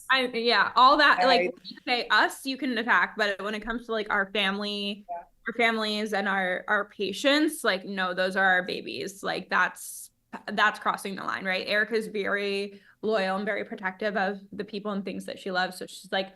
All that. Like, say us, you can attack, but when it comes to like our family, our families and our patients, like, no, those are our babies. Like, that's crossing the line, right? Erika's very loyal and very protective of the people and things that she loves. So she's like,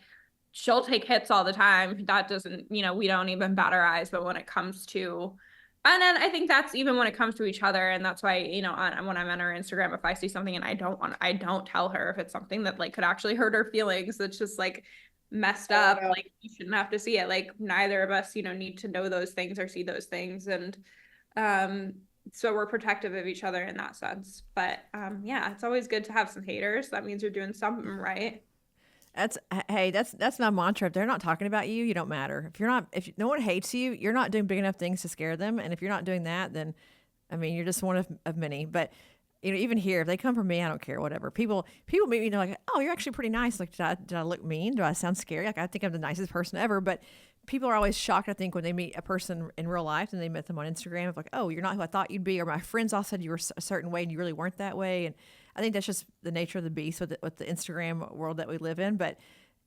she'll take hits all the time. That doesn't, we don't even bat our eyes. But when it comes to And then I think that's even when it comes to each other. And that's why, you know, when I'm on her Instagram, if I see something and I don't tell her if it's something that like could actually hurt her feelings. It's just like messed up. Like you shouldn't have to see it. Like neither of us, you know, need to know those things or see those things. And so we're protective of each other in that sense. But yeah, it's always good to have some haters. That means you're doing something right. That's my mantra. If they're not talking about you, you don't matter. If no one hates you, you're not doing big enough things to scare them. And if you're not doing that, then, I mean, you're just one of many. But you know, even here, if they come from me, I don't care. Whatever. People meet me, and they're like, "Oh, you're actually pretty nice." Like, did I look mean? Do I sound scary? Like, I think I'm the nicest person ever. But people are always shocked, I think, when they meet a person in real life and they met them on Instagram. Of like, "Oh, you're not who I thought you'd be," or my friends all said you were a certain way and you really weren't that way. And I think that's just the nature of the beast with the Instagram world that we live in. But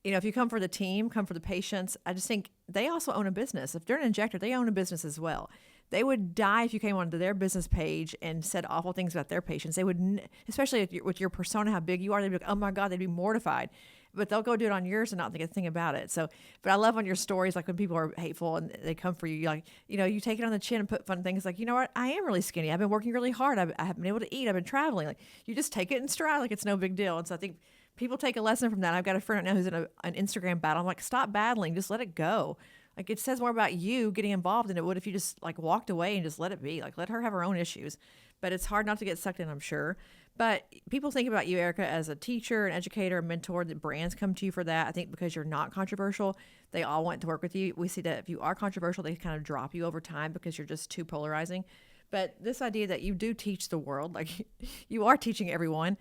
you know, if you come for the team, come for the patients, I just think they also own a business. If they're an injector, they own a business as well. They would die if you came onto their business page and said awful things about their patients. They would, especially if with your persona, how big you are, they'd be like, oh my God, they'd be mortified. But they'll go do it on yours and not think a thing about it. So, but I love on your stories, like when people are hateful and they come for you, you're like, you know, you take it on the chin and put fun things like, you know what, I am really skinny. I've been working really hard. I haven't been able to eat. I've been traveling. Like, you just take it in stride, like it's no big deal. And so I think people take a lesson from that. I've got a friend right now who's in an Instagram battle. I'm like, stop battling, just let it go. Like, it says more about you getting involved than it would if you just like walked away and just let it be. Like, let her have her own issues. But it's hard not to get sucked in, I'm sure. But people think about you, Erika, as a teacher, an educator, a mentor. The brands come to you for that. I think because you're not controversial, they all want to work with you. We see that if you are controversial, they kind of drop you over time because you're just too polarizing. But this idea that you do teach the world, like you are teaching everyone,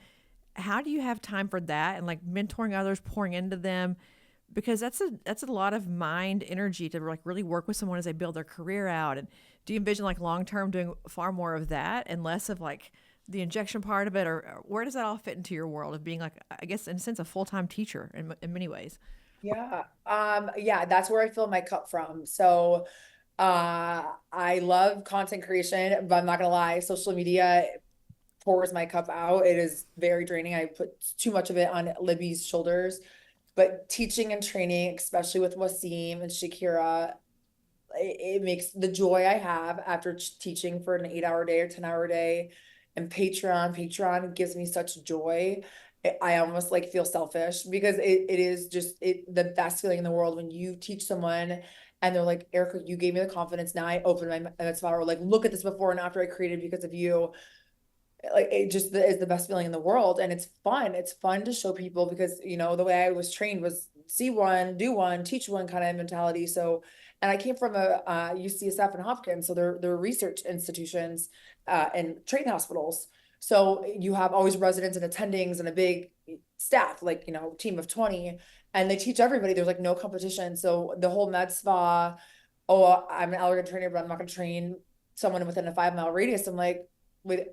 how do you have time for that and like mentoring others, pouring into them? Because that's a lot of mind energy to like really work with someone as they build their career out. And do you envision like long term doing far more of that and less of like the injection part of it, or where does that all fit into your world of being like, I guess in a sense, a full-time teacher in many ways? Yeah. Yeah, that's where I fill my cup from. So, I love content creation, but I'm not gonna lie, social media pours my cup out. It is very draining. I put too much of it on Libby's shoulders. But teaching and training, especially with Wasim and Shakira, it makes the joy I have after teaching for an 8-hour day or 10-hour day, and Patreon gives me such joy. I almost like feel selfish because it is just the best feeling in the world when you teach someone and they're like, Erika, you gave me the confidence. Now I open my mouth, or like, look at this before and after I created because of you. Like, it just is the best feeling in the world, and it's fun to show people because, you know, the way I was trained was see one, do one, teach one kind of mentality. So, and I came from a UCSF and Hopkins, so they're research institutions and training hospitals. So you have always residents and attendings and a big staff, like, you know, team of 20, and they teach everybody. There's like no competition. So the whole med spa, oh, I'm an allergen trainer, but I'm not going to train someone within a 5-mile radius. I'm like, wait,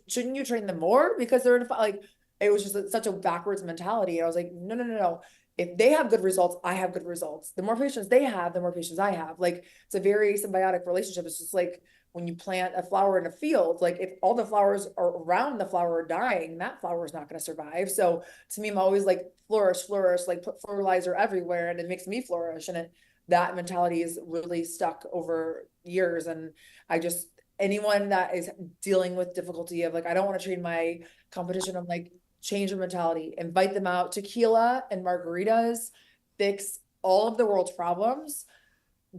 shouldn't you train them more because they're in a, like, it was just such a backwards mentality. I was like, no. If they have good results, I have good results. The more patients they have, the more patients I have. Like, it's a very symbiotic relationship. It's just like when you plant a flower in a field, like if all the flowers are around the flower are dying, that flower is not going to survive. So to me, I'm always like flourish, like put fertilizer everywhere and it makes me flourish. And that mentality is really stuck over years. And I just, anyone that is dealing with difficulty of like, I don't want to train my competition. I'm like, change your mentality, invite them out. Tequila and margaritas fix all of the world's problems.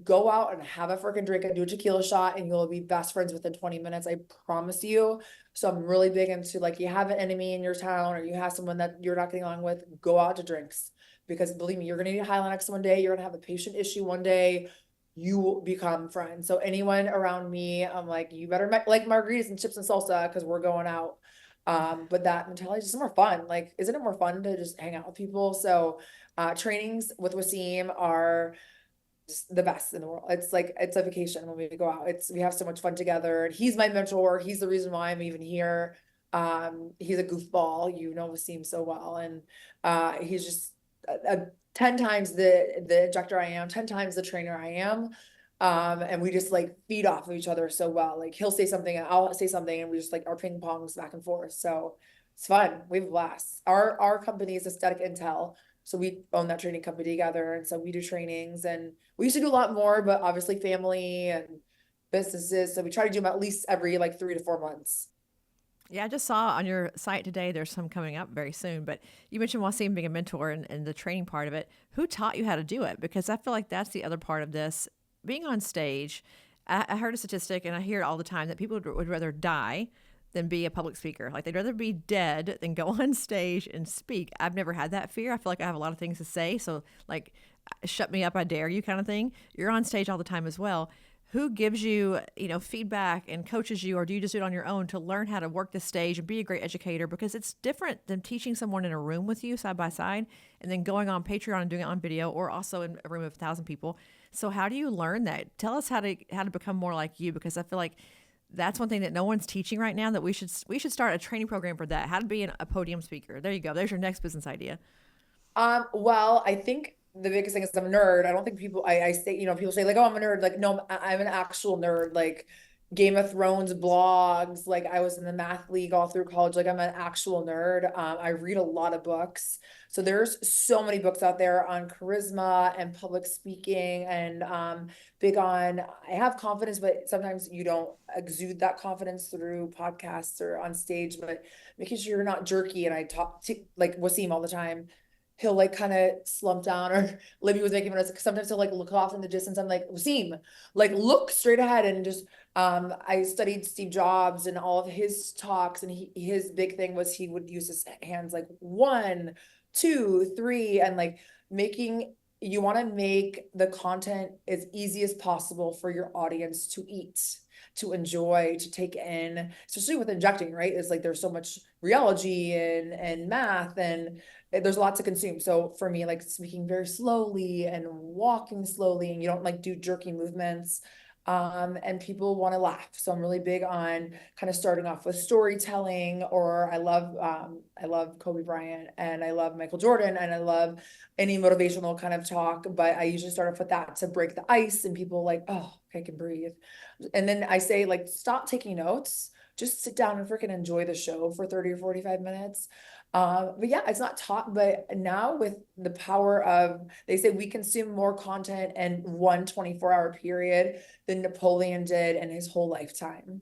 Go out and have a freaking drink and do a tequila shot and you'll be best friends within 20 minutes. I promise you. So I'm really big into like, you have an enemy in your town or you have someone that you're not getting along with, go out to drinks, because believe me, you're going to need Hylenex one day. You're going to have a patient issue one day. You will become friends. So anyone around me, I'm like, you better like margaritas and chips and salsa because we're going out. But that mentality is just more fun. Like, isn't it more fun to just hang out with people? So trainings with Wasim are just the best in the world. It's like, it's a vacation when we go out. We have so much fun together. And he's my mentor. He's the reason why I'm even here. He's a goofball, you know, Wasim so well. And he's just 10 times the injector I am, 10 times the trainer I am. And we just like feed off of each other so well. Like, he'll say something and I'll say something and we just like our ping pongs back and forth. So it's fun. We have a blast. Our company is Aesthetic Intel. So we own that training company together. And so we do trainings and we used to do a lot more, but obviously family and businesses. So we try to do them at least every like 3 to 4 months. Yeah, I just saw on your site today there's some coming up very soon, but you mentioned Wasim being a mentor and the training part of it. Who taught you how to do it? Because I feel like that's the other part of this. Being on stage, I heard a statistic, and I hear it all the time, that people would rather die than be a public speaker. Like, they'd rather be dead than go on stage and speak. I've never had that fear. I feel like I have a lot of things to say. So, like, shut me up, I dare you kind of thing. You're on stage all the time as well. Who gives you, feedback and coaches you, or do you just do it on your own to learn how to work the stage and be a great educator? Because it's different than teaching someone in a room with you side by side and then going on Patreon and doing it on video, or also in a room of 1,000 people. So how do you learn that? Tell us how to become more like you, because I feel like that's one thing that no one's teaching right now, that we should start a training program for that. How to be a podium speaker. There you go. There's your next business idea. Well, I think the biggest thing is I'm a nerd. I don't think people, I say, people say like, oh, I'm a nerd. Like, no, I'm an actual nerd. Like Game of Thrones blogs. Like I was in the math league all through college. Like I'm an actual nerd. I read a lot of books. So there's so many books out there on charisma and public speaking, and big on, I have confidence, but sometimes you don't exude that confidence through podcasts or on stage, but making sure you're not jerky. And I talk to like Wasim all the time. He'll like kind of slump down, or Libby was making fun, sometimes he'll like look off in the distance. I'm like, Wasim, like look straight ahead. And just I studied Steve Jobs and all of his talks, and his big thing was he would use his hands like 1, 2, 3, and like you want to make the content as easy as possible for your audience to eat, to enjoy, to take in, especially with injecting, right? It's like there's so much rheology and math, and there's a lot to consume. So for me, like speaking very slowly and walking slowly, and you don't like do jerky movements, and people want to laugh. So I'm really big on kind of starting off with storytelling, or I love Kobe Bryant, and I love Michael Jordan, and I love any motivational kind of talk, but I usually start off with that to break the ice, and people like, oh, okay, I can breathe. And then I say, like, stop taking notes, just sit down and freaking enjoy the show for 30 or 45 minutes. But yeah, it's not taught, but now with the power of, they say we consume more content in one 24-hour period than Napoleon did in his whole lifetime,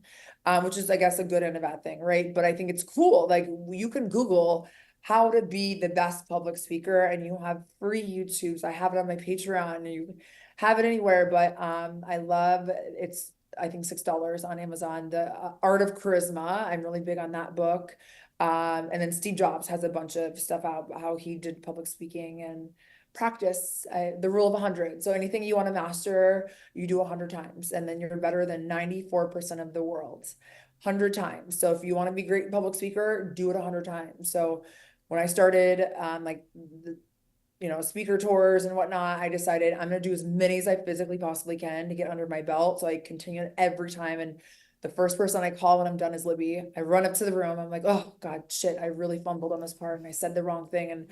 which is, I guess, a good and a bad thing, right? But I think it's cool. Like you can Google how to be the best public speaker, and you have free YouTubes. I have it on my Patreon, and you have it anywhere, but I love it's, I think $6 on Amazon, the Art of Charisma. I'm really big on that book. And then Steve Jobs has a bunch of stuff out, how he did public speaking and practice the rule of 100. So anything you want to master, you do 100 times, and then you're better than 94% of the world. 100 times. So if you want to be a great public speaker, do it 100 times. So when I started speaker tours and whatnot, I decided I'm going to do as many as I physically possibly can to get under my belt. So I continue every time. And the first person I call when I'm done is Libby. I run up to the room. I'm like, oh God, shit, I really fumbled on this part, and I said the wrong thing.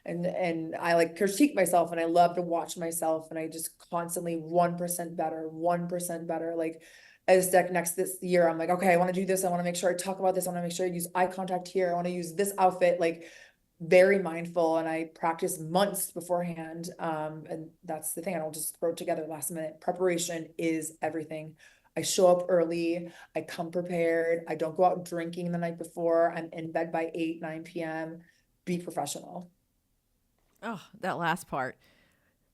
And I like critique myself, and I love to watch myself, and I just constantly 1% better, 1% better. Like as next this year, I'm like, okay, I want to do this. I want to make sure I talk about this. I want to make sure I use eye contact here. I want to use this outfit, like very mindful, and I practice months beforehand. And that's the thing. I don't just throw it together last minute. Preparation is everything. I show up early. I come prepared. I don't go out drinking the night before. I'm in bed by 8, 9 p.m. Be professional. Oh, that last part.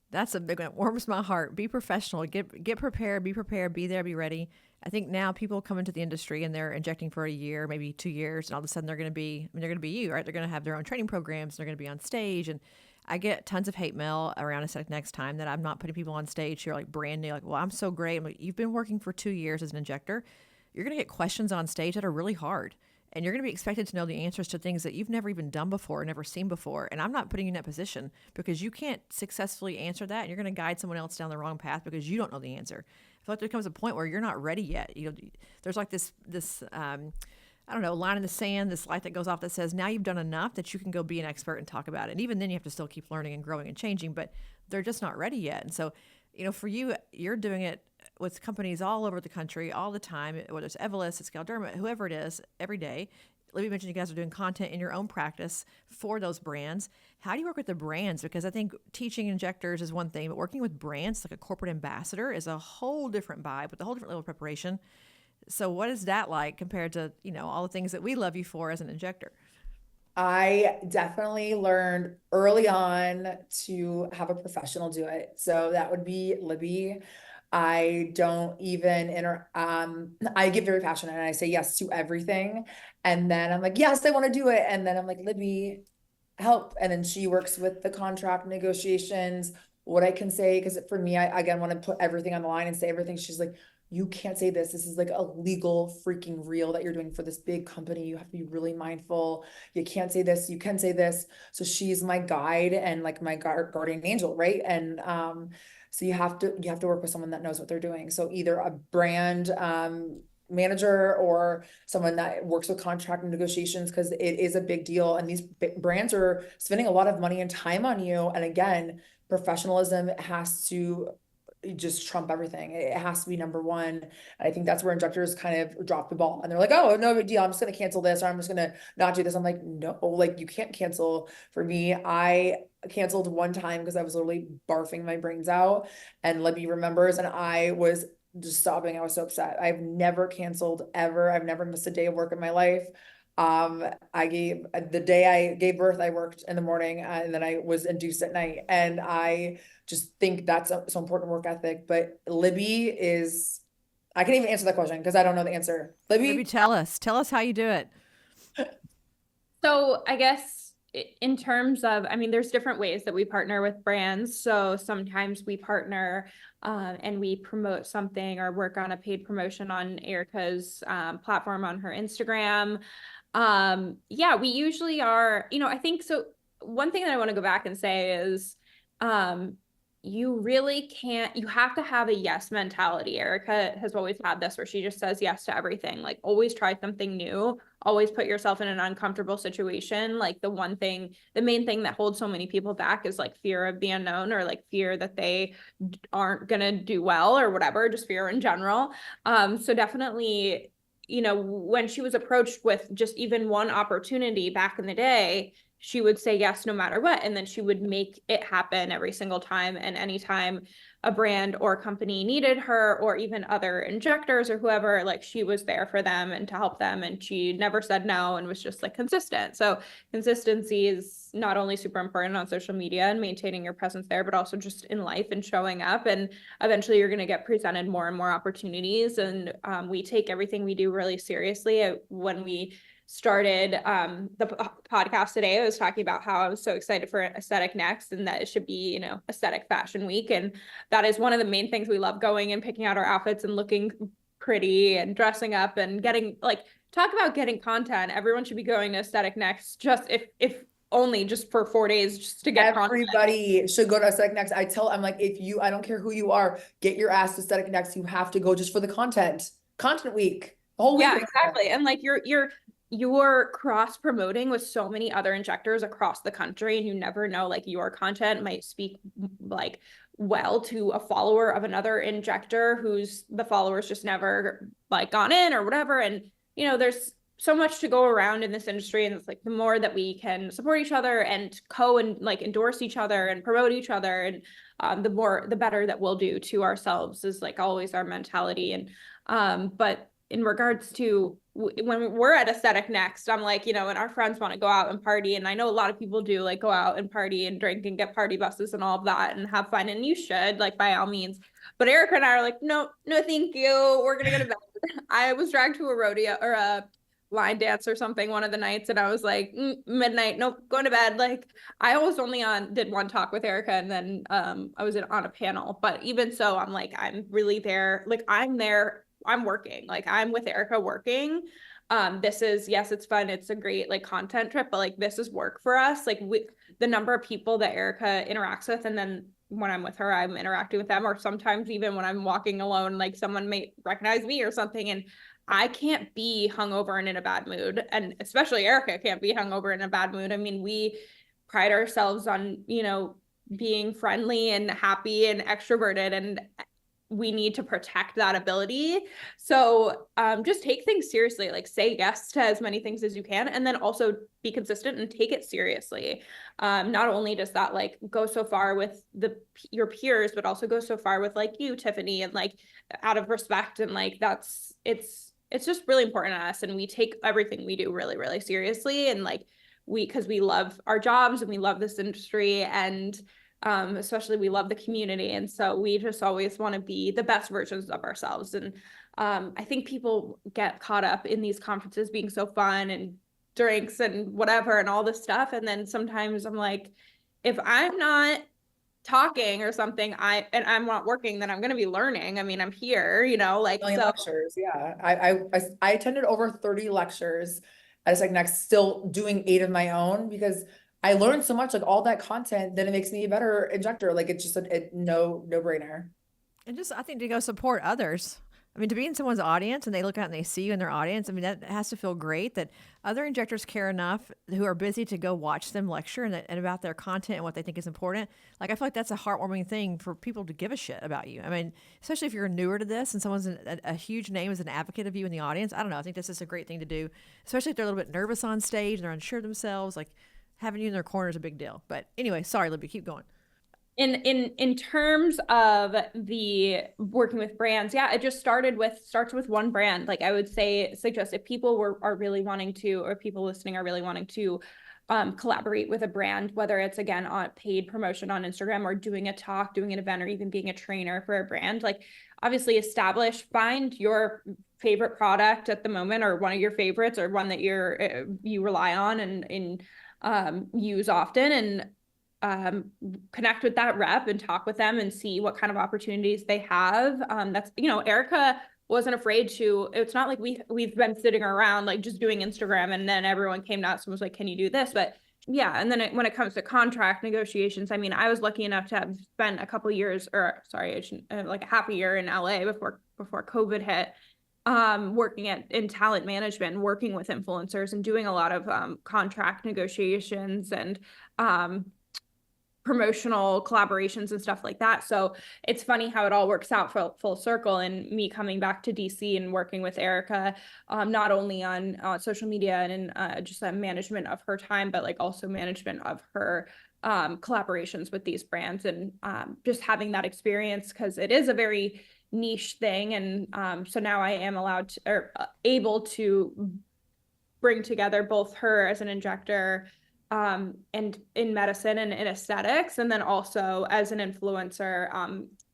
That's a big one. It warms my heart. Be professional. Get prepared. Be prepared. Be there. Be ready. I think now people come into the industry and they're injecting for a year, maybe 2 years, and all of a sudden they're going to be you, right? They're going to have their own training programs. They're going to be on stage, and I get tons of hate mail around Aesthetic Next Time that I'm not putting people on stage who are like brand new. Like, well, I'm so great. I'm like, you've been working for 2 years as an injector. You're going to get questions on stage that are really hard. And you're going to be expected to know the answers to things that you've never even done before, never seen before. And I'm not putting you in that position because you can't successfully answer that. And you're going to guide someone else down the wrong path because you don't know the answer. I feel like there comes a point where you're not ready yet. There's like this I don't know, line in the sand, this light that goes off that says, now you've done enough that you can go be an expert and talk about it. And even then you have to still keep learning and growing and changing, but they're just not ready yet. And so, for you, you're doing it with companies all over the country all the time, whether it's Evolus, it's Galderma, whoever it is, every day. Libby mentioned you guys are doing content in your own practice for those brands. How do you work with the brands? Because I think teaching injectors is one thing, but working with brands like a corporate ambassador is a whole different vibe with a whole different level of preparation. So what is that like compared to, all the things that we love you for as an injector? I definitely learned early on to have a professional do it. So that would be Libby. I don't even I get very passionate and I say yes to everything. And then I'm like, yes, I want to do it. And then I'm like, Libby, help. And then she works with the contract negotiations, what I can say. Cause for me, I again want to put everything on the line and say everything. She's like, you can't say this. This is like a legal freaking reel that you're doing for this big company. You have to be really mindful. You can't say this. You can say this. So she's my guide and like my guardian angel, right? And so you have to work with someone that knows what they're doing. So either a brand manager or someone that works with contract negotiations, because it is a big deal. And these brands are spending a lot of money and time on you. And again, professionalism has to just trump everything. It has to be number one. And I think that's where injectors kind of drop the ball and they're like, oh, no big deal. I'm just going to cancel this, or I'm just going to not do this. I'm like, no, like you can't cancel. For me, I canceled one time because I was literally barfing my brains out, and Libby remembers, and I was just sobbing. I was so upset. I've never canceled ever. I've never missed a day of work in my life. The day I gave birth, I worked in the morning and then I was induced at night. And I just think that's so important work ethic. But Libby is, I can't even answer that question because I don't know the answer. Libby, tell us how you do it. So I guess in terms of, I mean, there's different ways that we partner with brands. So sometimes we partner and we promote something or work on a paid promotion on Erika's platform on her Instagram. Yeah, we usually are, I think so. One thing that I want to go back and say is, you really can't, you have to have a yes mentality. Erika has always had this where she just says yes to everything. Like always try something new, always put yourself in an uncomfortable situation. Like the main thing that holds so many people back is like fear of the unknown, or like fear that they aren't going to do well or whatever, just fear in general. So definitely, when she was approached with just even one opportunity back in the day, she would say yes no matter what. And then she would make it happen every single time. And anytime a brand or company needed her, or even other injectors or whoever, like she was there for them and to help them. And she never said no and was just like consistent. So consistency is not only super important on social media and maintaining your presence there, but also just in life and showing up. And eventually you're going to get presented more and more opportunities. And we take everything we do really seriously. When we started the podcast today, I was talking about how I was so excited for Aesthetic Next and that it should be, Aesthetic Fashion Week. And that is one of the main things we love, going and picking out our outfits and looking pretty and dressing up and getting, like, talk about getting content. Everyone should be going to Aesthetic Next, just if only just for 4 days, just to get everybody content. Should go to Aesthetic Next. I'm like, I don't care who you are, get your ass to Aesthetic Next. You have to go just for the content week, the whole week. Yeah, exactly. And like you're cross promoting with so many other injectors across the country, and you never know, like your content might speak like well to a follower of another injector who's the followers just never like gone in or whatever. And there's so much to go around in this industry, and it's like the more that we can support each other and like endorse each other and promote each other, and the better that we'll do to ourselves is like always our mentality. And but in regards to when we're at Aesthetic Next, I'm like, and our friends want to go out and party. And I know a lot of people do like go out and party and drink and get party buses and all of that and have fun. And you should, like, by all means. But Erika and I are like, no, thank you. We're going to go to bed. I was dragged to a rodeo or a line dance or something one of the nights. And I was like, midnight, nope, going to bed. Like I always only did one talk with Erika, and then I was on a panel. But even so, I'm like, I'm really there. Like I'm there. I'm working, like I'm with Erika working. This is, yes, it's fun. It's a great like content trip, but like this is work for us. Like the number of people that Erika interacts with, and then when I'm with her, I'm interacting with them, or sometimes even when I'm walking alone, like someone may recognize me or something, and I can't be hungover and in a bad mood. And especially Erika can't be hungover in a bad mood. I mean, we pride ourselves on, being friendly and happy and extroverted, and we need to protect that ability. So just take things seriously, like say yes to as many things as you can, and then also be consistent and take it seriously. Not only does that like go so far with your peers, but also go so far with like you, Tiffany, and like out of respect, and like it's just really important to us, and we take everything we do really, really seriously, and like because we love our jobs and we love this industry, and especially we love the community. And so we just always want to be the best versions of ourselves. And I think people get caught up in these conferences being so fun and drinks and whatever and all this stuff. And then sometimes I'm like, if I'm not talking or something, and I'm not working, then I'm going to be learning. I mean, I'm here, like so. Lectures. Yeah. I attended over 30 lectures at a Psych Next, still doing 8 of my own because I learned so much, like all that content, then it makes me a better injector. Like it's just a no brainer. And just, I think, to go support others. I mean, to be in someone's audience and they look out and they see you in their audience, I mean, that has to feel great that other injectors care enough who are busy to go watch them lecture and about their content and what they think is important. Like, I feel like that's a heartwarming thing for people to give a shit about you. I mean, especially if you're newer to this and someone's a huge name as an advocate of you in the audience. I don't know. I think that's just a great thing to do, especially if they're a little bit nervous on stage and they're unsure of themselves. Like, having you in their corner is a big deal. But anyway, sorry, Libby, keep going. In terms of the working with brands, yeah, it just starts with one brand. Like I would suggest if people are really wanting to, or people listening are really wanting to collaborate with a brand, whether it's again on paid promotion on Instagram or doing a talk, doing an event, or even being a trainer for a brand, like obviously find your favorite product at the moment, or one of your favorites, or one that you rely on and use often, and connect with that rep and talk with them and see what kind of opportunities they have. That's, Erika wasn't afraid to, it's not like we've been sitting around like just doing Instagram and then everyone came to us and was like, can you do this? But yeah. And then when it comes to contract negotiations, I mean, I was lucky enough to have spent a couple of years, like a half a year in LA before COVID hit, working in talent management, working with influencers and doing a lot of contract negotiations and promotional collaborations and stuff like that. So it's funny how it all works out full circle, and me coming back to DC and working with Erika, not only on social media and just a management of her time, but like also management of her collaborations with these brands, and just having that experience, because it is a very niche thing. And so now I am able to bring together both her as an injector and in medicine and in aesthetics, and then also as an influencer.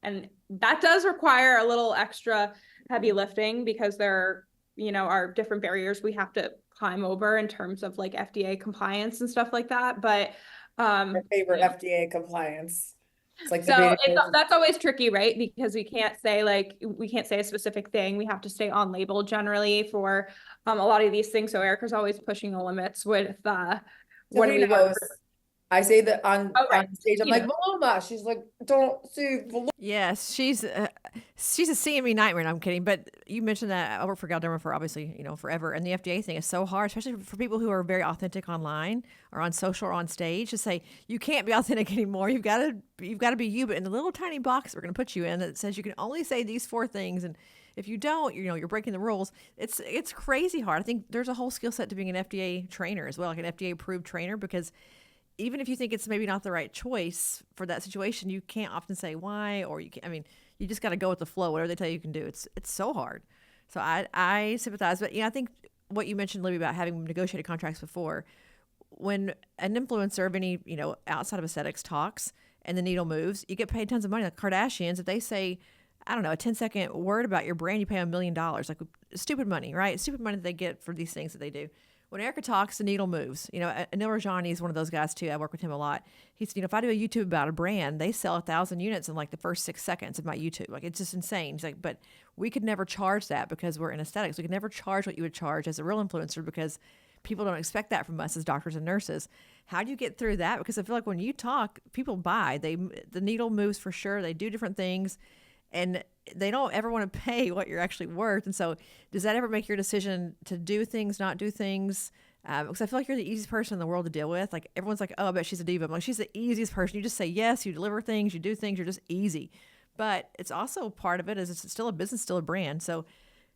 And that does require a little extra heavy lifting, because there are different barriers we have to climb over in terms of like FDA compliance and stuff like that. But my favorite FDA compliance. It's like that's always tricky, right? Because we can't say a specific thing. We have to stay on label generally for a lot of these things. So Erika's always pushing the limits with when we goes. I say that on stage, I'm like, Maluma. She's like, don't see Maluma. Yes, she's a CME nightmare. And I'm kidding, but you mentioned that I work for Galderma for obviously forever, and the FDA thing is so hard, especially for people who are very authentic online or on social or on stage, to say you can't be authentic anymore. You've got to be you, but in the little tiny box we're going to put you in that says you can only say these 4 things, and if you don't, you're breaking the rules. It's crazy hard. I think there's a whole skill set to being an FDA trainer as well, like an FDA approved trainer, because even if you think it's maybe not the right choice for that situation, you can't often say why, or you just got to go with the flow. Whatever they tell you can do. It's so hard. So I sympathize, but I think what you mentioned, Libby, about having negotiated contracts before, when an influencer of any, outside of aesthetics talks and the needle moves, you get paid tons of money. Like Kardashians, if they say, I don't know, a 10-second word about your brand, you pay $1 million. Like stupid money, right? Stupid money that they get for these things that they do. When Erika talks, the needle moves. Anil Rajani is one of those guys too. I work with him a lot. He said, if I do a YouTube about a brand, they sell 1,000 units in like the first 6 seconds of my YouTube. Like, it's just insane. He's like, but we could never charge that because we're in aesthetics. We could never charge what you would charge as a real influencer, because people don't expect that from us as doctors and nurses. How do you get through that? Because I feel like when you talk, people buy. The needle moves for sure. They do different things, and they don't ever want to pay what you're actually worth. And so does that ever make your decision to do things, not do things? Because I feel like you're the easiest person in the world to deal with. Like, everyone's like, oh, I bet she's a diva. I'm like, she's the easiest person. You just say yes, you deliver things, you do things, you're just easy. but it's also part of it is it's still a business, still a brand. So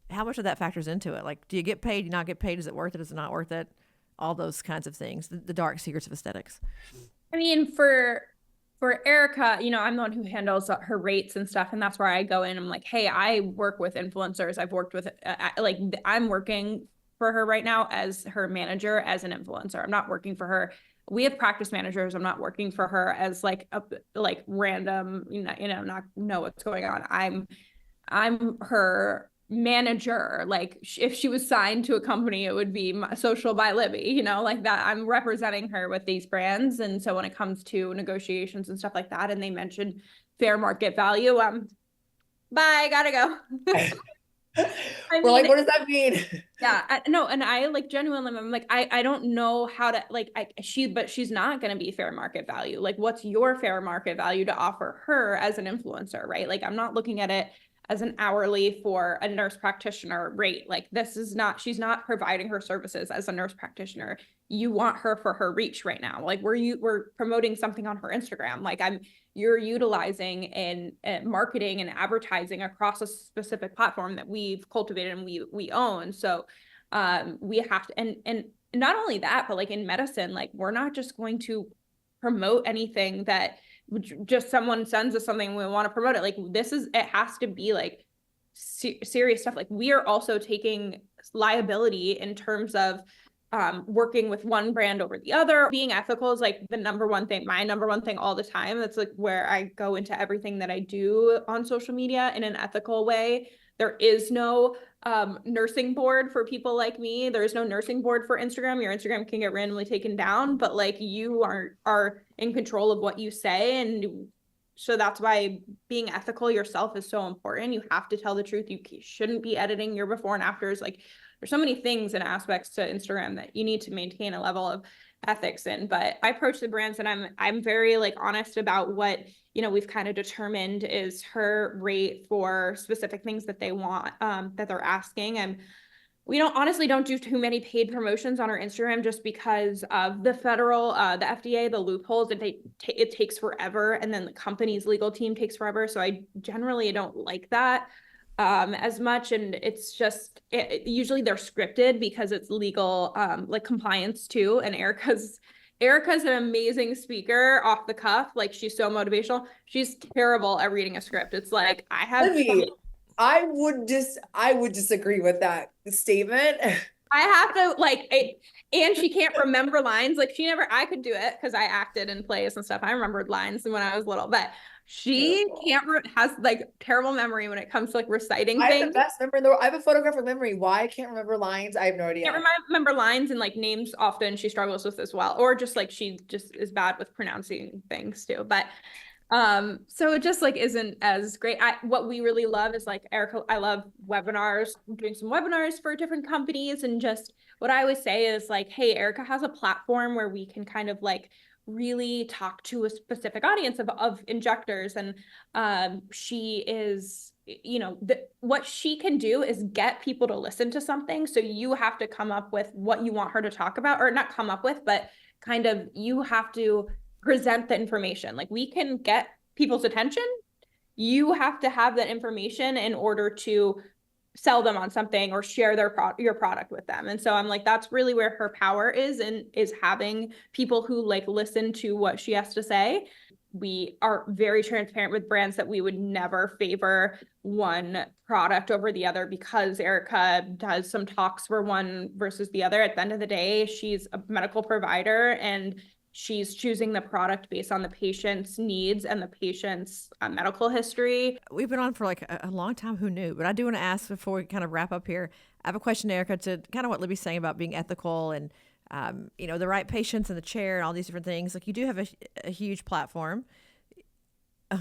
how much of that factors into it? Like, do you get paid? Do you not get paid? Is it worth it? Is it not worth it? All those kinds of things, the dark secrets of aesthetics. I mean, for Erika, you know, I'm the one who handles her rates and stuff. And that's where I go in. I'm like, hey, I work with influencers. I've worked with, I'm working for her right now as her manager, as an influencer. I'm not working for her. We have practice managers. I'm not working for her as like a random, not know what's going on. I'm her manager. Like if she was signed to a company, it would be Social by Libby, you know, like that. I'm representing her with these brands. And so when it comes to negotiations and stuff like that, and they mentioned fair market value, bye, gotta go. We're like, what does that mean? Yeah, no, and I like genuinely, I'm like, I don't know how to like, but she's not going to be fair market value. Like, what's your fair market value to offer her as an influencer, right? Like, I'm not looking at it as an hourly for a nurse practitioner rate. Like, she's not providing her services as a nurse practitioner. You want her for her reach right now. Like, we're promoting something on her Instagram. Like, you're utilizing and marketing and advertising across a specific platform that we've cultivated and we own. So we have to, and not only that, but like in medicine, like we're not just going to promote anything that just someone sends us something and we want to promote it. Like it has to be like serious stuff. Like we are also taking liability in terms of working with one brand over the other. Being ethical is like my number one thing all the time. That's like where I go into everything that I do on social media in an ethical way. There is no nursing board for people like me. There is no nursing board for Instagram. Your Instagram can get randomly taken down, but like you are in control of what you say. And so that's why being ethical yourself is so important. You have to tell the truth. You shouldn't be editing your before and afters. Like there's so many things and aspects to Instagram that you need to maintain a level of ethics in. But I approach the brands and I'm very like honest about what, you know, we've kind of determined is her rate for specific things that they want, that they're asking. And we don't do too many paid promotions on our Instagram just because of the federal, the FDA, the loopholes. It takes forever. And then the company's legal team takes forever. So I generally don't like that as much. And it's just, usually they're scripted because it's legal, like compliance too. And Erika's an amazing speaker off the cuff. Like she's so motivational. She's terrible at reading a script. It's like, I would disagree with that statement. I have to and she can't remember lines. Like I could do it because I acted in plays and stuff. I remembered lines when I was little, but she has like terrible memory when it comes to like reciting things. I have the best memory in the world. I have a photographic memory. Why I can't remember lines, I have no idea. Can't remember lines and like names often she struggles with as well. Or just like she just is bad with pronouncing things too. But so it just like isn't as great. What we really love is like Erika, I love webinars, doing some webinars for different companies. And just what I always say is like, hey, Erika has a platform where we can kind of like really talk to a specific audience of injectors. And she is, you know, what she can do is get people to listen to something. So you have to come up with what you want her to talk about, or not come up with, but kind of you have to present the information. Like we can get people's attention. You have to have that information in order to sell them on something or share your product with them. And so I'm like, that's really where her power is, and is having people who like listen to what she has to say. We are very transparent with brands that we would never favor one product over the other because Erika does some talks for one versus the other. At the end of the day, she's a medical provider and she's choosing the product based on the patient's needs and the patient's medical history. We've been on for like a long time. Who knew? But I do want to ask before we kind of wrap up here. I have a question, Erika, to kind of what Libby's saying about being ethical and, you know, the right patients in the chair and all these different things. Like you do have a huge platform.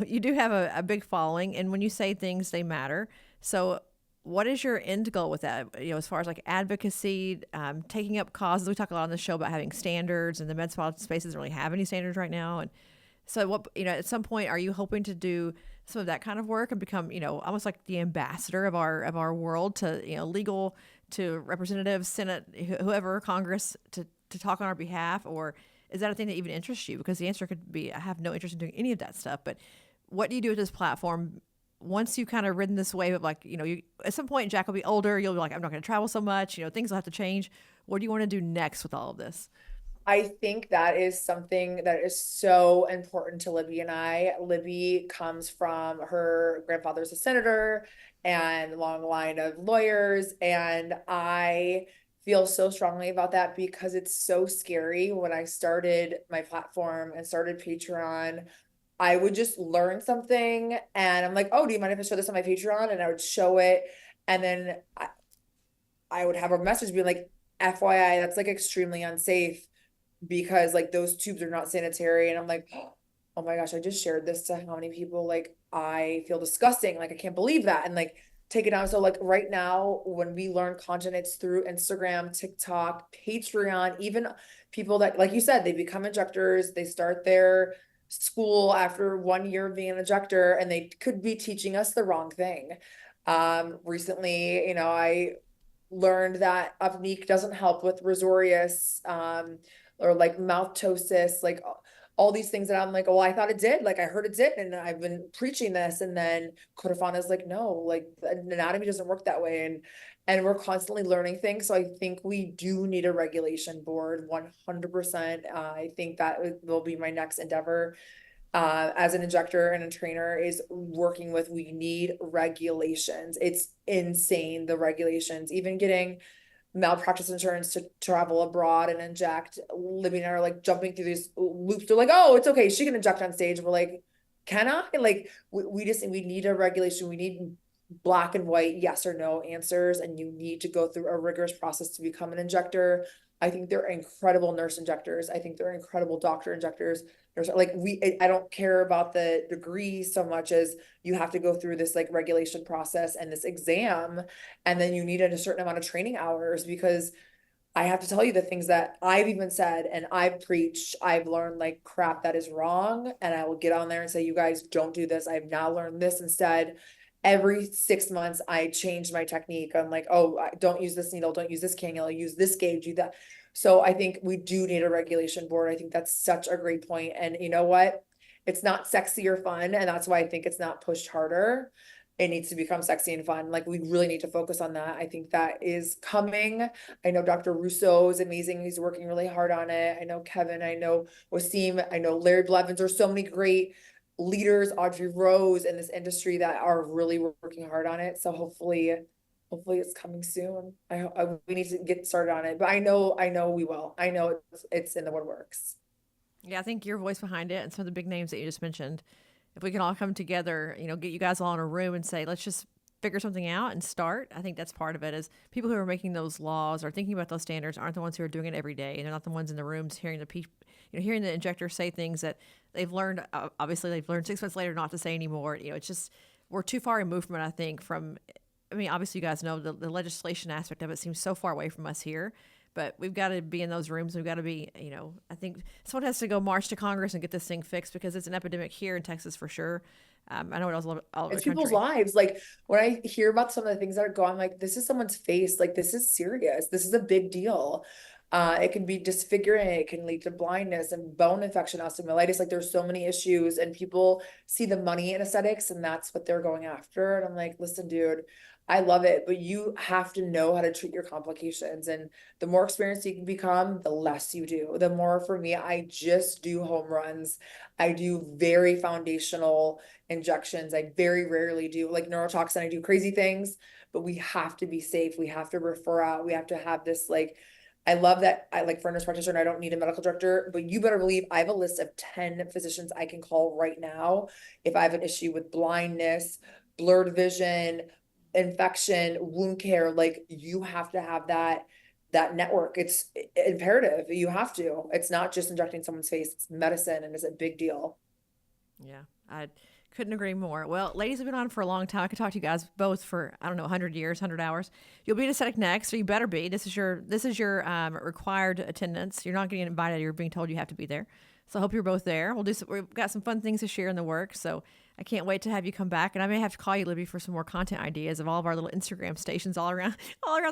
You do have a big following. And when you say things, they matter. So what is your end goal with that? You know, as far as like advocacy, taking up causes, we talk a lot on the show about having standards, and the med spa space doesn't really have any standards right now. And so what, you know, at some point, are you hoping to do some of that kind of work and become, you know, almost like the ambassador of our world to, you know, legal, to representatives, Senate, whoever, Congress, to talk on our behalf? Or is that a thing that even interests you? Because the answer could be, I have no interest in doing any of that stuff. But what do you do with this platform once you kind of ridden this wave of like, you at some point Jack will be older, you'll be like, I'm not going to travel so much, things will have to change. What do you want to do next with all of this? I think that is something that is so important to Libby and I. Libby comes from, her grandfather's a senator and long line of lawyers. And I feel so strongly about that because it's so scary. When I started my platform and started Patreon, I would just learn something and I'm like, oh, do you mind if I show this on my Patreon? And I would show it. And then I would have a message being like, FYI, that's like extremely unsafe because like those tubes are not sanitary. And I'm like, oh my gosh, I just shared this to how many people? Like, I feel disgusting. Like, I can't believe that. And like, take it down. So like right now, when we learn content, it's through Instagram, TikTok, Patreon, even people that, like you said, they become injectors, they start their school after 1 year of being an injector, and they could be teaching us the wrong thing. Recently, I learned that Upneek doesn't help with rosorius, or like mouth ptosis, like all these things that I'm like, oh, I thought it did. Like I heard it did. And I've been preaching this. And then Codafana is like, no, like the anatomy doesn't work that way. And we're constantly learning things. So I think we do need a regulation board 100%. I think that will be my next endeavor. As an injector and a trainer is working with, we need regulations. It's insane, the regulations, even getting malpractice insurance to travel abroad and inject. Libby and I are like jumping through these loops. They're like, oh, it's okay, she can inject on stage. We're like, can I? Like, we need a regulation. We need black and white yes or no answers, and you need to go through a rigorous process to become an injector. I think they're incredible nurse injectors. I think they're incredible doctor injectors. There's like, I don't care about the degree so much as you have to go through this like regulation process and this exam, and then you need a certain amount of training hours. Because I have to tell you, the things that I've even said and I've preached, I've learned like crap that is wrong, and I will get on there and say, you guys don't do this. I've now learned this instead. Every 6 months, I change my technique. I'm like, oh, don't use this needle, don't use this cannula, use this gauge, do that. So I think we do need a regulation board. I think that's such a great point. And you know what? It's not sexy or fun. And that's why I think it's not pushed harder. It needs to become sexy and fun. Like, we really need to focus on that. I think that is coming. I know Dr. Russo is amazing. He's working really hard on it. I know Kevin, I know Wasim, I know Larry Blevins. There's so many great leaders, Audrey Rose, in this industry that are really working hard on it. So hopefully it's coming soon. We need to get started on it, but I know we will. I know it's in the woodworks. Yeah, I think your voice behind it and some of the big names that you just mentioned, if we can all come together, get you guys all in a room and say, let's just figure something out and start. I think that's part of it, is people who are making those laws or thinking about those standards aren't the ones who are doing it every day. And they're not the ones in the rooms hearing hearing the injector say things that they've learned. Obviously they've learned 6 months later not to say anymore. It's just, we're too far removed from it, I think, obviously you guys know the legislation aspect of it seems so far away from us here, but we've got to be in those rooms. We've got to be, I think someone has to go march to Congress and get this thing fixed, because it's an epidemic here in Texas for sure. I know it was all over it's the people's country. lives. Like, when I hear about some of the things that are going, I'm like, this is someone's face. Like, this is serious. This is a big deal. It can be disfiguring. It can lead to blindness and bone infection, osteomyelitis. Like, there's so many issues, and people see the money in aesthetics and that's what they're going after. And I'm like, listen, dude, I love it, but you have to know how to treat your complications. And the more experienced you can become, the less you do. The more, for me, I just do home runs. I do very foundational injections. I very rarely do like neurotoxin. I do crazy things, but we have to be safe. We have to refer out. We have to have this, like, I love that I, like, for a nurse practitioner, I don't need a medical director, but you better believe I have a list of 10 physicians I can call right now if I have an issue with blindness, blurred vision, infection, wound care. Like, you have to have that network. It's imperative. You have to. It's not just injecting someone's face, it's medicine, and it's a big deal. Yeah, I couldn't agree more. Well, ladies have been on for a long time. I could talk to you guys both for, I don't know, 100 years, 100 hours. You'll be an aesthetic next, or you better be. This is your required attendance. You're not getting invited. You're being told you have to be there. So I hope you're both there. We've got some fun things to share in the works. So I can't wait to have you come back. And I may have to call you, Libby, for some more content ideas of all of our little Instagram stations all around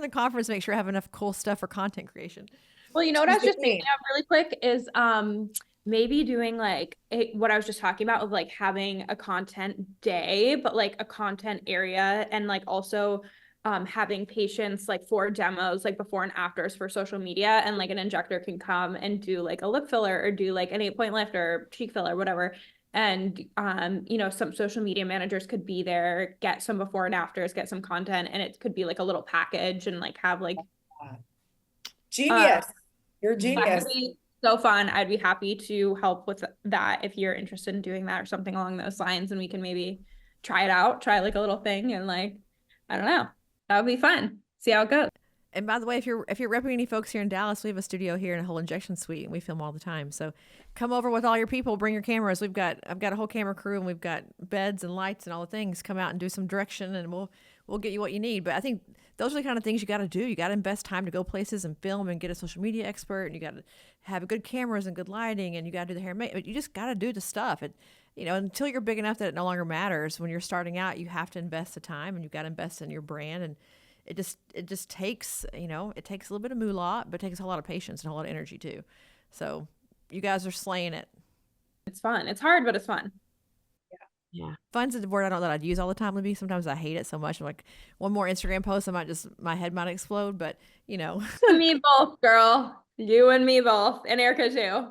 the conference. Make sure I have enough cool stuff for content creation. Well, you know what I was just thinking of really quick is maybe doing like what I was just talking about of like having a content day, but like a content area, and like also having patients like for demos, like before and afters for social media, and like an injector can come and do like a lip filler or do like an 8-point lift or cheek filler, whatever. And you know, some social media managers could be there, get some before and afters, get some content, and it could be like a little package and like have like genius. You're a that genius. would be so fun. I'd be happy to help with that if you're interested in doing that or something along those lines, and we can maybe try it out, try like a little thing, and like, I don't know. That would be fun. See how it goes. And by the way, if you're repping any folks here in Dallas, we have a studio here and a whole injection suite, and we film all the time. So come over with all your people, bring your cameras. I've got a whole camera crew, and we've got beds and lights and all the things. Come out and do some direction, and we'll get you what you need. But I think those are the kind of things you got to do. You got to invest time to go places and film and get a social media expert, and you got to have good cameras and good lighting, and you got to do the hair and makeup. You just got to do the stuff. You know, until you're big enough that it no longer matters. When you're starting out, you have to invest the time, and you got to invest in your brand. And it just takes, you know, it takes a little bit of moolah, but it takes a lot of patience and a lot of energy too. So you guys are slaying it. It's fun. It's hard, but it's fun. Yeah. Fun's a word I don't know that I'd use all the time, Libby. Sometimes I hate it so much. I'm like, one more Instagram post, my head might explode, but you know. Me both, girl. You and me both. And Erika too.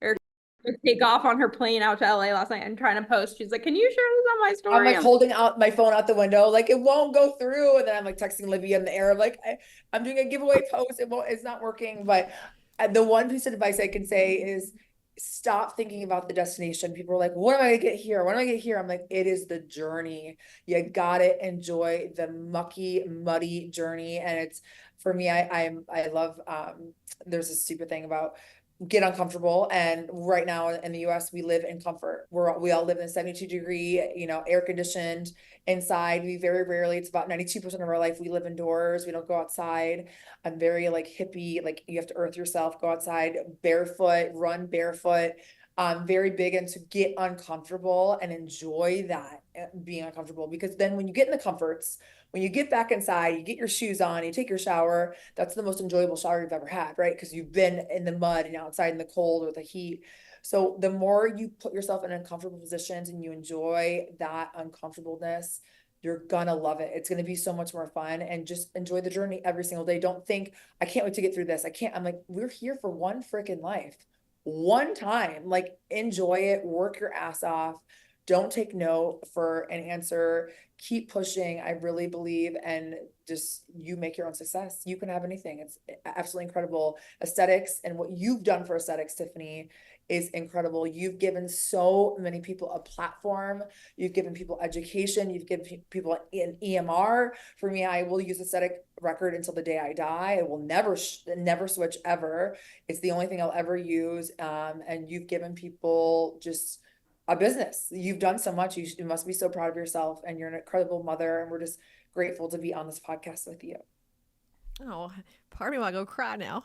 Erika would take off on her plane out to LA last night and trying to post. She's like, can you share this on my story? I'm like holding out my phone out the window, like it won't go through. And then I'm like texting Libby in the air, like I'm doing a giveaway post. It's not working. But the one piece of advice I can say is stop thinking about the destination. People are like, what am I gonna get here? When am I gonna get here? I'm like, it is the journey. You gotta enjoy the mucky, muddy journey. And it's for me, I love there's a stupid thing about get uncomfortable. And right now in the US, we live in comfort. We all live in a 72-degree, you know, air conditioned inside. We very rarely, it's about 92% of our life, we live indoors. We don't go outside. I'm very like hippie, like you have to earth yourself, go outside barefoot, run barefoot. I'm very big into get uncomfortable and enjoy that being uncomfortable, because then when you get in the comforts, when you get back inside, you get your shoes on, you take your shower, that's the most enjoyable shower you've ever had, right? Because you've been in the mud and outside in the cold or the heat. So the more you put yourself in uncomfortable positions and you enjoy that uncomfortableness, you're gonna love it. It's gonna be so much more fun, and just enjoy the journey every single day. Don't think, I can't wait to get through this. I'm like, we're here for one freaking life, one time. Like, enjoy it, work your ass off. Don't take no for an answer. Keep pushing. I really believe, and just you make your own success. You can have anything. It's absolutely incredible. Aesthetics and what you've done for aesthetics, Tiffany, is incredible. You've given so many people a platform. You've given people education. You've given people an EMR. For me, I will use aesthetic record until the day I die. I will never switch ever. It's the only thing I'll ever use. And you've given people just a business. You've done so much. You must be so proud of yourself, and you're an incredible mother. And we're just grateful to be on this podcast with you. Oh, part of me want to go cry now.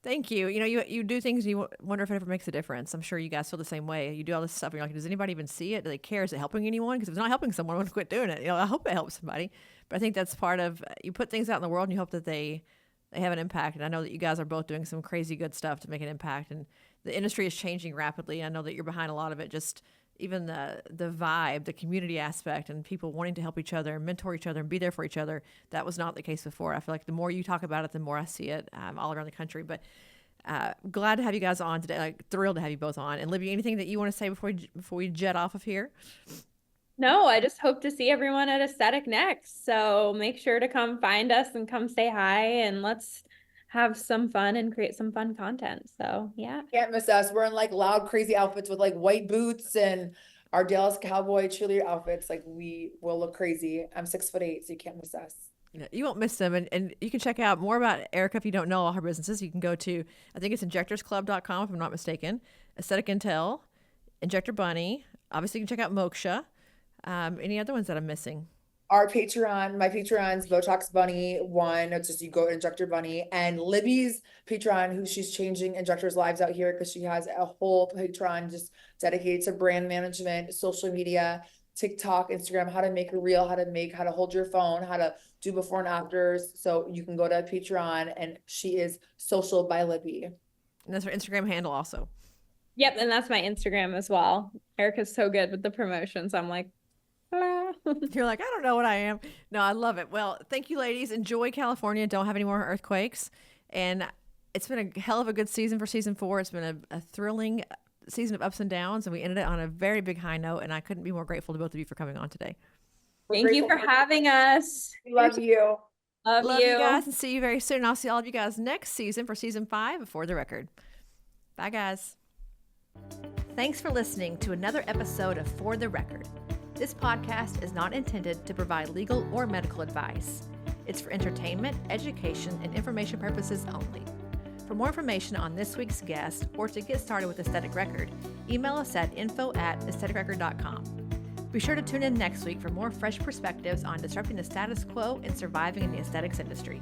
Thank you. You know, you do things and you wonder if it ever makes a difference. I'm sure you guys feel the same way. You do all this stuff and you're like, does anybody even see it? Do they care? Is it helping anyone? Because if it's not helping someone, I'm going to quit doing it. You know, I hope it helps somebody. But I think that's part of, you put things out in the world and you hope that they have an impact. And I know that you guys are both doing some crazy good stuff to make an impact. And the industry is changing rapidly. I know that you're behind a lot of it. Just even the vibe, the community aspect, and people wanting to help each other and mentor each other and be there for each other. That was not the case before. I feel like the more you talk about it, the more I see it all around the country. But glad to have you guys on today. Like, thrilled to have you both on. And Libby, anything that you want to say before we jet off of here? No, I just hope to see everyone at Aesthetic next. So make sure to come find us and come say hi, and let's have some fun and create some fun content. So yeah. Can't miss us. We're in like loud, crazy outfits with like white boots and our Dallas Cowboy cheerleader outfits. Like, we will look crazy. I'm 6'8", so you can't miss us. Yeah, you won't miss them. And you can check out more about Erika if you don't know all her businesses. You can go to, I think it's injectorsclub.com if I'm not mistaken, Aesthetic Intel, Injector Bunny. Obviously you can check out Moksha. Any other ones that I'm missing? Our Patreon, my Patreon's Botox Bunny one. It's just, you go to Injector Bunny, and Libby's Patreon, who she's changing injectors' lives out here, because she has a whole Patreon just dedicated to brand management, social media, TikTok, Instagram, how to make a reel, how to hold your phone, how to do before and afters. So you can go to Patreon, and she is Social by Libby. And that's her Instagram handle also. Yep, and that's my Instagram as well. Erika's so good with the promotions. I'm like, ah. You're like, I don't know what I am. No, I love it. Well, thank you, ladies. Enjoy California. Don't have any more earthquakes. And it's been a hell of a good season for season 4. It's been a thrilling season of ups and downs, and we ended it on a very big high note. And I couldn't be more grateful to both of you for coming on today. Thank you for having us. We love you. Love you guys, and see you very soon. I'll see all of you guys next season for season 5 of For the Record. Bye, guys. Thanks for listening to another episode of For the Record. This podcast is not intended to provide legal or medical advice. It's for entertainment, education, and information purposes only. For more information on this week's guest or to get started with Aesthetic Record, email us at info@aestheticrecord.com. Be sure to tune in next week for more fresh perspectives on disrupting the status quo and surviving in the aesthetics industry.